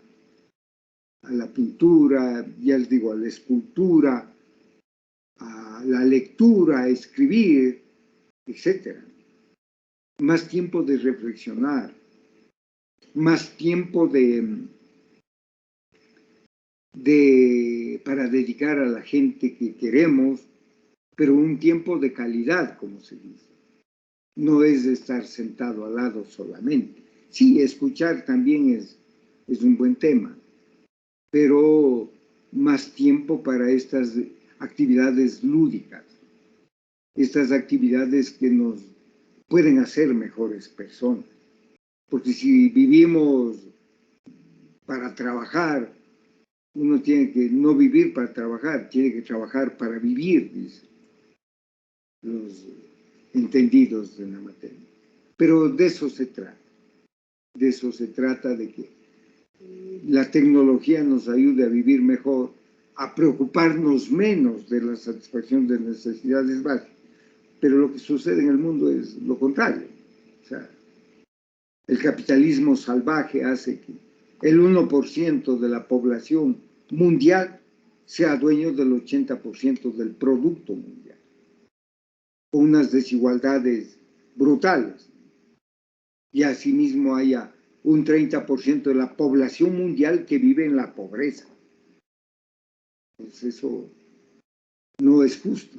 a la pintura, ya les digo, a la escultura, a la lectura, a escribir, etc. Más tiempo de reflexionar, más tiempo para dedicar a la gente que queremos, pero un tiempo de calidad, como se dice. No es de estar sentado al lado solamente. Sí, escuchar también es un buen tema, pero más tiempo para estas actividades lúdicas, estas actividades que nos pueden hacer mejores personas. Porque si vivimos para trabajar, uno tiene que no vivir para trabajar, tiene que trabajar para vivir, dicen los entendidos de la materia. Pero de eso se trata. De eso se trata, de que la tecnología nos ayude a vivir mejor, a preocuparnos menos de la satisfacción de necesidades básicas. Pero lo que sucede en el mundo es lo contrario. O sea, el capitalismo salvaje hace que el 1% de la población mundial sea dueño del 80% del producto mundial, con unas desigualdades brutales. Y asimismo haya un 30% de la población mundial que vive en la pobreza. Pues eso no es justo,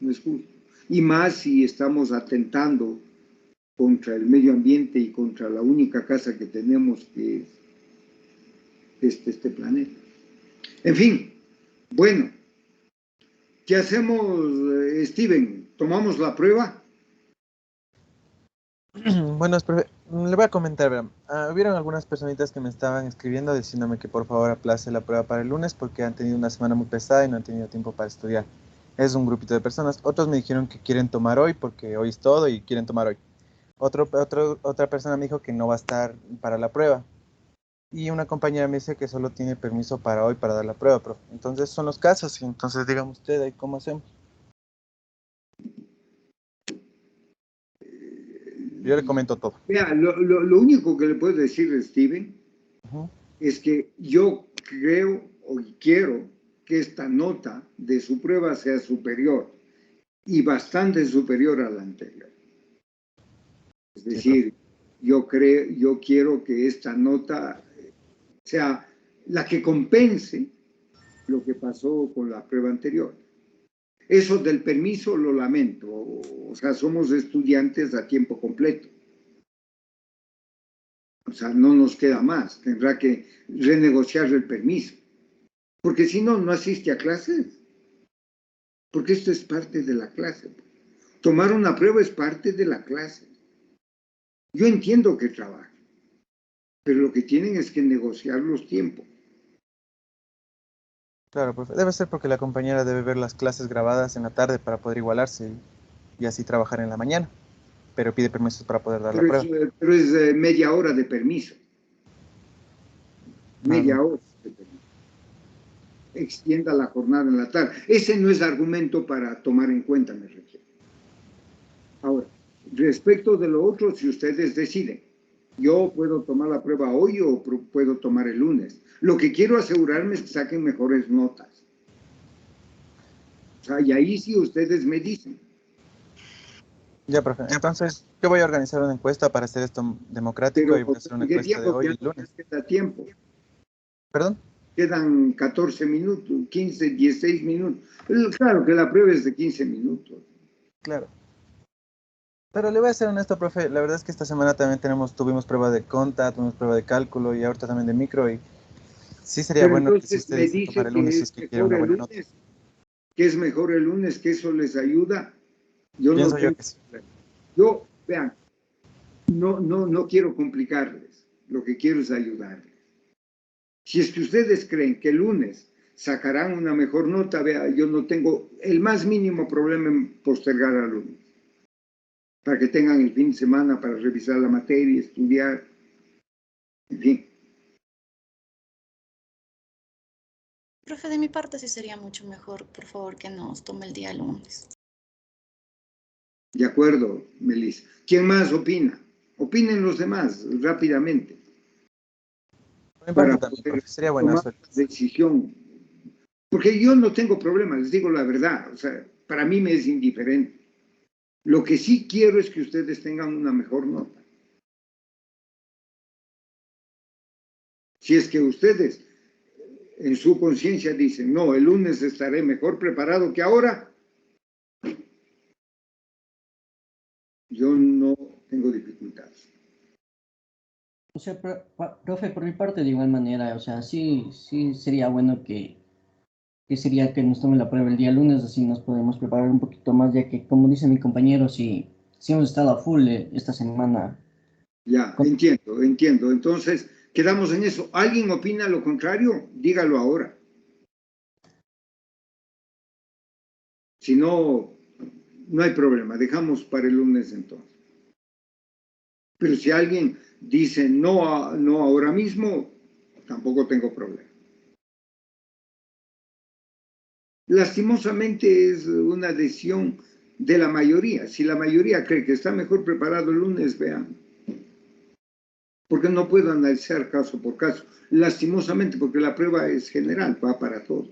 no es justo. Y más si estamos atentando contra el medio ambiente y contra la única casa que tenemos, que es este planeta. En fin, bueno, ¿qué hacemos, Steven? ¿Tomamos la prueba? Bueno, profe, le voy a comentar, verán. Hubieron algunas personitas que me estaban escribiendo diciéndome que por favor aplace la prueba para el lunes porque han tenido una semana muy pesada y no han tenido tiempo para estudiar. Es un grupito de personas. Otros me dijeron que quieren tomar hoy porque hoy es todo y quieren tomar hoy. Otra persona me dijo que no va a estar para la prueba. Y una compañera me dice que solo tiene permiso para hoy para dar la prueba, profe. Entonces son los casos y entonces dígame usted ahí cómo hacemos. Yo le comento todo. Vea, lo único que le puedo decir, Steven, es que yo creo o quiero que esta nota de su prueba sea superior y bastante superior a la anterior. Es decir, yo quiero que esta nota sea la que compense lo que pasó con la prueba anterior. Eso del permiso lo lamento, o sea, somos estudiantes a tiempo completo. O sea, no nos queda más, tendrá que renegociar el permiso. Porque si no, no asiste a clases. Porque esto es parte de la clase. Tomar una prueba es parte de la clase. Yo entiendo que trabajan, pero lo que tienen es que negociar los tiempos. Claro, profe. Debe ser porque la compañera debe ver las clases grabadas en la tarde para poder igualarse y así trabajar en la mañana. Pero pide permisos para poder dar la prueba. Pero es media hora de permiso. Media hora de permiso. Extienda la jornada en la tarde. Ese no es argumento para tomar en cuenta, me refiero. Ahora, respecto de lo otro, si ustedes deciden, yo puedo tomar la prueba hoy o puedo tomar el lunes. Lo que quiero asegurarme es que saquen mejores notas. O sea, y ahí sí ustedes me dicen. Ya, profe. Entonces, yo voy a organizar una encuesta para hacer esto democrático y voy a hacer una encuesta de hoy y lunes. Queda tiempo. ¿Perdón? Quedan 14 minutos, 15, 16 minutos. Claro que la prueba es de 15 minutos. Claro. Pero le voy a ser honesto, profe, la verdad es que esta semana también tuvimos prueba de conta, tuvimos prueba de cálculo y ahorita también de micro y sí sería Pero bueno que si entonces me ustedes tomar dice el lunes que si es es que quieren mejor una el buena nota. lunes, que es mejor el lunes, que eso les ayuda. Yo no Pienso yo tengo que sí. problema. Yo, vean, no quiero complicarles, lo que quiero es ayudarles. Si es que ustedes creen que el lunes sacarán una mejor nota, vea, yo no tengo el más mínimo problema en postergar al lunes, para que tengan el fin de semana para revisar la materia, estudiar, en fin. Profe, de mi parte sí sería mucho mejor, por favor, que nos tome el día lunes. De acuerdo, Melissa. ¿Quién más opina? Opinen los demás rápidamente. Me Para parte también, poder profe, sería buena tomar suerte. una decisión. Porque yo no tengo problema, les digo la verdad. O sea, para mí me es indiferente. Lo que sí quiero es que ustedes tengan una mejor nota. Si es que ustedes en su conciencia dicen, no, el lunes estaré mejor preparado que ahora, yo no tengo dificultades. O sea, profe, por mi parte de igual manera, o sea, sí sería bueno que sería que nos tome la prueba el día lunes, así nos podemos preparar un poquito más, ya que, como dice mi compañero, sí hemos estado a full esta semana. Ya, entiendo. Entonces, quedamos en eso. ¿Alguien opina lo contrario? Dígalo ahora. Si no, no hay problema. Dejamos para el lunes entonces. Pero si alguien dice no, no ahora mismo, tampoco tengo problema. Lastimosamente es una decisión de la mayoría. Si la mayoría cree que está mejor preparado el lunes, vean. Porque no puedo analizar caso por caso. Lastimosamente, porque la prueba es general, va para todos.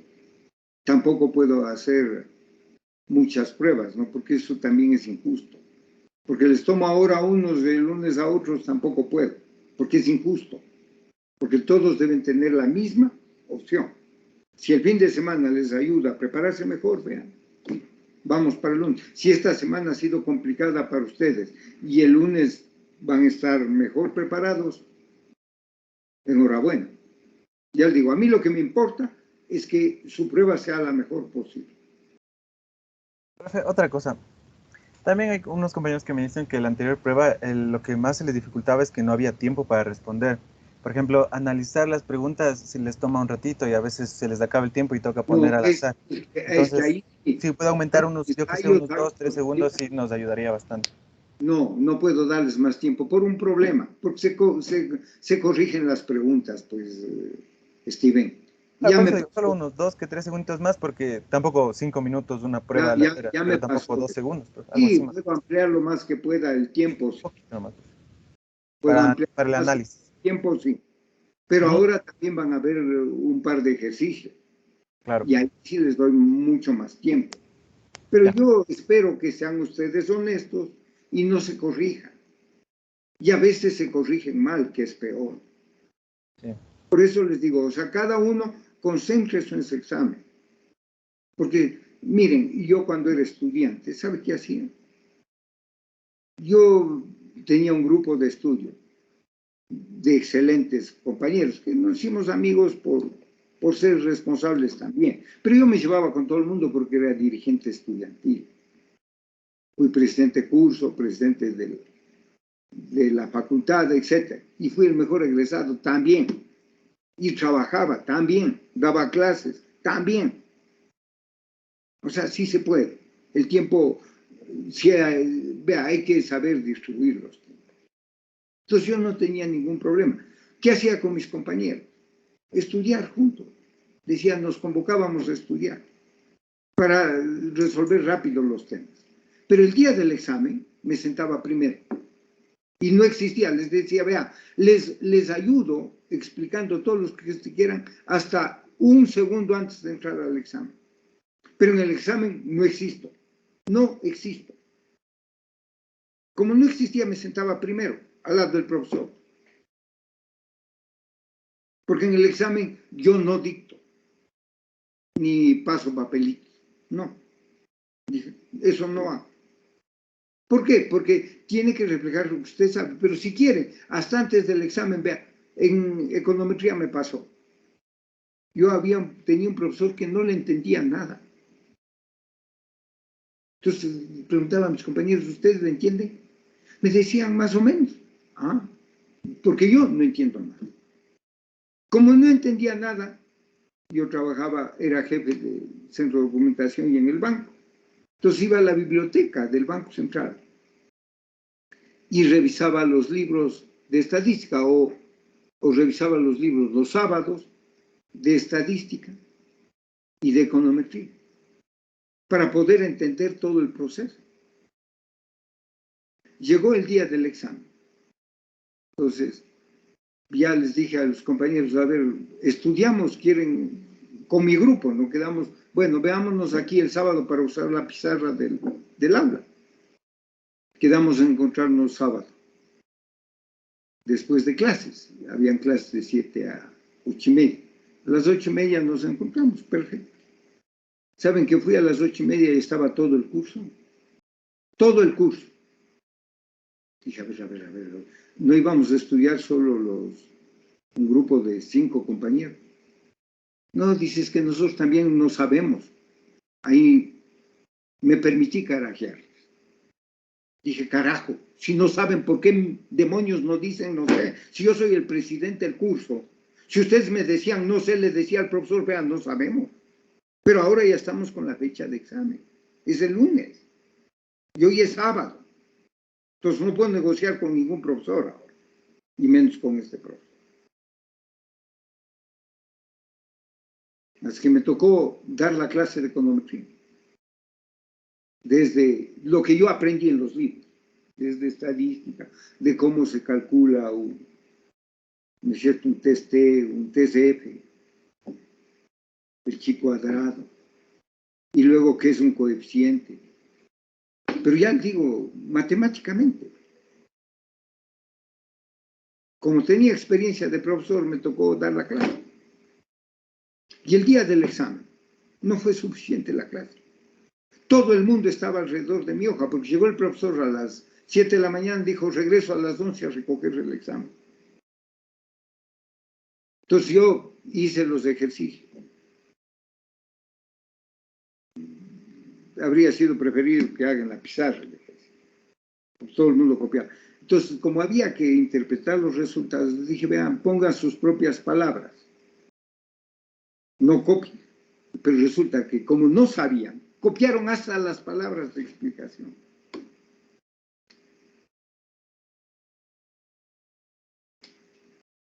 Tampoco puedo hacer muchas pruebas, ¿no? Porque eso también es injusto. Porque les tomo ahora a unos de lunes a otros, tampoco puedo. Porque es injusto. Porque todos deben tener la misma opción. Si el fin de semana les ayuda a prepararse mejor, vean, vamos para el lunes. Si esta semana ha sido complicada para ustedes y el lunes van a estar mejor preparados, enhorabuena. Ya les digo, a mí lo que me importa es que su prueba sea la mejor posible. Profe, otra cosa. También hay unos compañeros que me dicen que la anterior prueba lo que más se les dificultaba es que no había tiempo para responder. Por ejemplo, analizar las preguntas si les toma un ratito y a veces se les acaba el tiempo y toca poner al azar. Entonces, ahí, si puede aumentar unos, yo que sé, unos 2, 3 segundos, sí nos ayudaría bastante. No puedo darles más tiempo por un problema, porque se corrigen las preguntas, pues, Steven. Solo unos 2 que 3 segundos más, porque tampoco 5 minutos una prueba latera, pero tampoco 2 segundos. Pues, algo así más. Puedo ampliar lo más que pueda el tiempo. Sí. Un poquito más. Puedo ampliar para el análisis. El tiempo, sí. Pero ahora también van a haber un par de ejercicios. Claro. Y ahí sí les doy mucho más tiempo. Pero yo espero que sean ustedes honestos y no se corrijan. Y a veces se corrigen mal, que es peor. Sí. Por eso les digo, o sea, cada uno concéntrese en su examen. Porque, miren, yo cuando era estudiante, ¿sabe qué hacía? Yo tenía un grupo de estudio de excelentes compañeros, que nos hicimos amigos por ser responsables también. Pero yo me llevaba con todo el mundo porque era dirigente estudiantil. Fui presidente de curso, presidente de la facultad, etc. Y fui el mejor egresado también. Y trabajaba también, daba clases también. O sea, sí se puede. El tiempo, vea, hay que saber distribuir los tiempos. Entonces yo no tenía ningún problema. ¿Qué hacía con mis compañeros? Estudiar juntos. Decía, nos convocábamos a estudiar para resolver rápido los temas. Pero el día del examen me sentaba primero. Y no existía, les decía, vea, les ayudo explicando todo lo que quieran hasta un segundo antes de entrar al examen. Pero en el examen no existo. No existo. Como no existía, me sentaba primero, al lado del profesor. Porque en el examen yo no dicto, ni paso papelitos. No. Dije, eso no hago. ¿Por qué? Porque tiene que reflejar lo que usted sabe, pero si quiere, hasta antes del examen, vea, en econometría me pasó. Yo tenía un profesor que no le entendía nada. Entonces preguntaba a mis compañeros, ¿ustedes le entienden? Me decían más o menos. Porque yo no entiendo nada. Como no entendía nada, yo era jefe de centro de documentación y en el banco. Entonces iba a la biblioteca del Banco Central y revisaba los libros de estadística o revisaba los libros los sábados de estadística y de econometría para poder entender todo el proceso. Llegó el día del examen. Entonces, ya les dije a los compañeros, a ver, estudiamos, quieren, con mi grupo, no quedamos, bueno, veámonos aquí el sábado para usar la pizarra del aula. Quedamos en encontrarnos sábado, después de clases. Habían clases de 7 a 8:30. A las 8:30 nos encontramos, perfecto. ¿Saben que fui a las 8:30 y estaba todo el curso? Todo el curso. Dije, a ver, no íbamos a estudiar solo un grupo de 5 compañeros. No, dices que nosotros también no sabemos. Ahí me permití carajearles. Dije, carajo, si no saben por qué demonios no dicen, no sé. Si yo soy el presidente del curso, si ustedes me decían, no sé, les decía al profesor, vean, no sabemos. Pero ahora ya estamos con la fecha de examen. Es el lunes. Y hoy es sábado. Entonces no puedo negociar con ningún profesor ahora. Y menos con este profesor. Así que me tocó dar la clase de econometría. Desde lo que yo aprendí en los libros. Desde estadística, de cómo se calcula ¿no es cierto? Un test T, un test F, el chi cuadrado, y luego qué es un coeficiente. Pero ya digo, matemáticamente. Como tenía experiencia de profesor, me tocó dar la clase. Y el día del examen, no fue suficiente la clase. Todo el mundo estaba alrededor de mi hoja, porque llegó el profesor a las 7 de la mañana, dijo, regreso a las 11 a recoger el examen. Entonces yo hice los ejercicios. Habría sido preferido que hagan la pizarra el ejercicio. Todo el mundo copiaba. Entonces, como había que interpretar los resultados, dije, vean, pongan sus propias palabras. No copien. Pero resulta que como no sabían, copiaron hasta las palabras de explicación.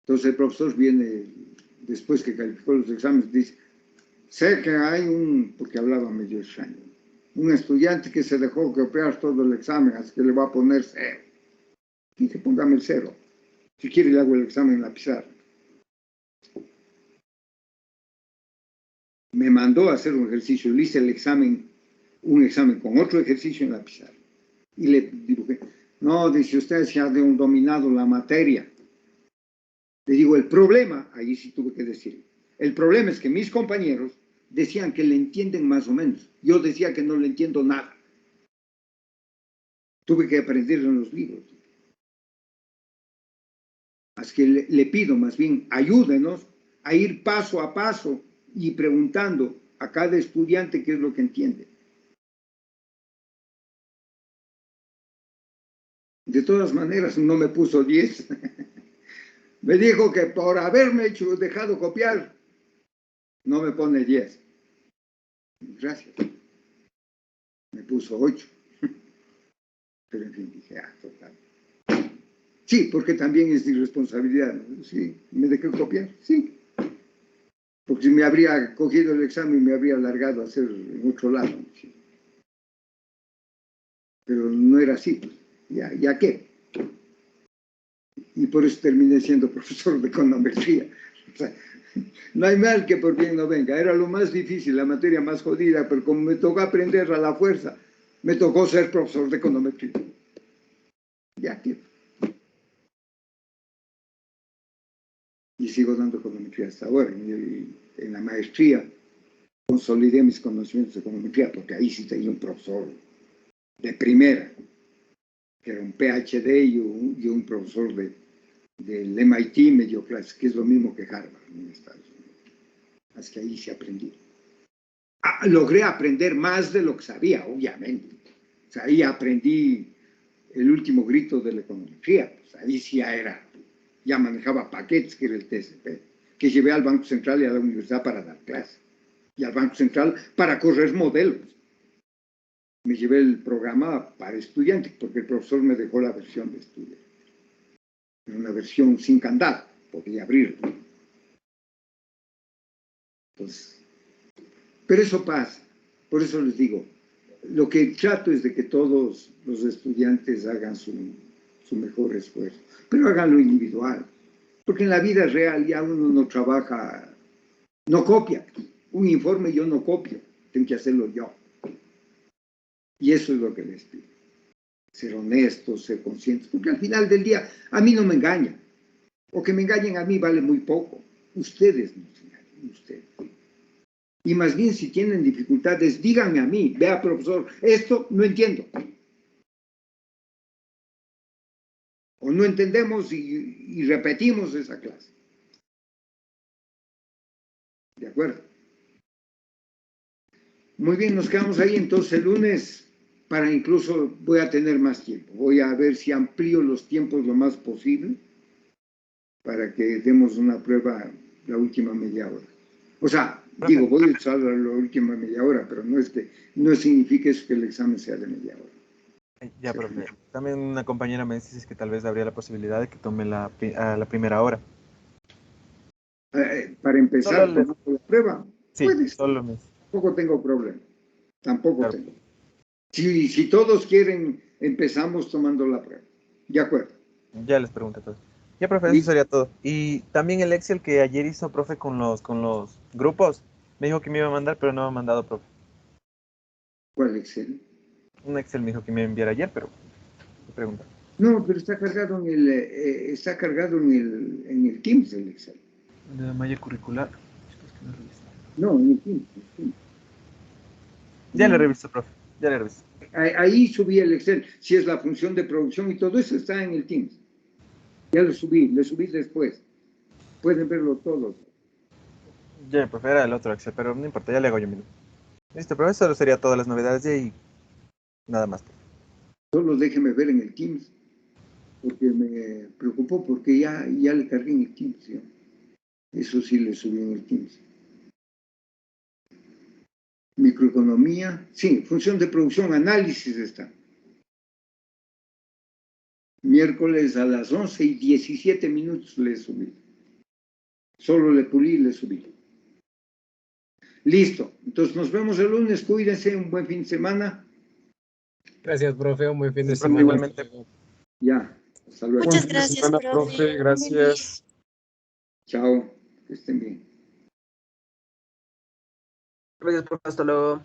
Entonces el profesor viene, después que calificó los exámenes, dice, sé que hay porque hablaba medio extraño, un estudiante que se dejó copiar todo el examen, así que le va a poner 0. Dice, póngame el 0. Si quiere le hago el examen en la pizarra. Me mandó a hacer un ejercicio, le hice un examen con otro ejercicio en la pizarra. Y le dibujé, no, dice, ustedes ya han dominado la materia. Le digo, el problema, ahí sí tuve que decir, el problema es que mis compañeros decían que le entienden más o menos. Yo decía que no le entiendo nada. Tuve que aprender en los libros. Así que le pido más bien, ayúdenos a ir paso a paso y preguntando a cada estudiante qué es lo que entiende. De todas maneras, no me puso 10. Me dijo que por haberme dejado copiar, no me pone 10. Gracias. Me puso 8. Pero en fin, dije, total. Sí, porque también es irresponsabilidad, ¿no? Sí, me dejé copiar, sí. Porque si me habría cogido el examen, me habría largado a hacer en otro lado. ¿Sí? Pero no era así. ¿Ya qué? Y por eso terminé siendo profesor de econometría. O sea, no hay mal que por bien no venga. Era lo más difícil, la materia más jodida, pero como me tocó aprender a la fuerza, me tocó ser profesor de econometría. ¿Ya qué? Y sigo dando econometría hasta ahora. En la maestría consolidé mis conocimientos de econometría, porque ahí sí tenía un profesor de primera. que era un PhD y un profesor del MIT me dio clases, que es lo mismo que Harvard en Estados Unidos. Así que ahí sí aprendí. Logré aprender más de lo que sabía, obviamente. O sea, ahí aprendí el último grito de la econometría. Pues ahí sí ya manejaba paquetes, que era el TSP, que llevé al Banco Central y a la universidad para dar clases. Y al Banco Central para correr modelos. Me llevé el programa para estudiantes, porque el profesor me dejó la versión de estudiante. Una versión sin candado, podía abrirlo. Entonces, pero eso pasa. Por eso les digo, lo que trato es de que todos los estudiantes hagan su mejor esfuerzo, pero háganlo individual, porque en la vida real ya uno no trabaja, no copia. Un informe yo no copio, tengo que hacerlo yo. Y eso es lo que les pido. Ser honestos, ser conscientes, porque al final del día a mí no me engañan. O que me engañen a mí vale muy poco. Ustedes nos engañan, ustedes. Y más bien, si tienen dificultades, díganme a mí, vea, profesor, esto no entiendo. O no entendemos y repetimos esa clase. ¿De acuerdo? Muy bien, nos quedamos ahí. Entonces, el lunes, para incluso voy a tener más tiempo. Voy a ver si amplío los tiempos lo más posible para que demos una prueba la última media hora. O sea, digo, voy a usar la última media hora, pero no significa eso que el examen sea de media hora. Ya, profe. También una compañera me dice que tal vez habría la posibilidad de que tome a la primera hora. Para empezar tomando la prueba, sí, puedes. Tampoco tengo problema. Tampoco tengo. Si todos quieren, empezamos tomando la prueba. De acuerdo. Ya les pregunté todo. Ya, profe, eso sería todo. Y también el Excel que ayer hizo, profe, con los grupos, me dijo que me iba a mandar, pero no me ha mandado, profe. ¿Cuál Excel? Un Excel me dijo que me iba a enviar ayer, pero me pregunta. No, pero está cargado en el Teams el Excel. De la malla curricular. No, en el Teams. Ya le reviso, profe. Ya le reviso. Ahí subí el Excel. Si es la función de producción y todo eso está en el Teams. Ya le subí después. Pueden verlo todos. Ya, profe, era el otro Excel, pero no importa, ya le hago yo mismo. Listo, profe, eso sería todas las novedades y nada más. Solo déjeme ver en el Teams, porque me preocupó, porque ya le cargué en el Teams. ¿Sí? Eso sí le subí en el Teams. Microeconomía, sí, función de producción, análisis está. Miércoles a las 11:17 le subí. Solo le pulí y le subí. Listo. Entonces nos vemos el lunes. Cuídense. Un buen fin de semana. Gracias, profe. Un buen fin de semana. Igualmente. Ya. Hasta luego. Muchas gracias, profe. Gracias. Chao. Que estén bien. Gracias, profe. Hasta luego.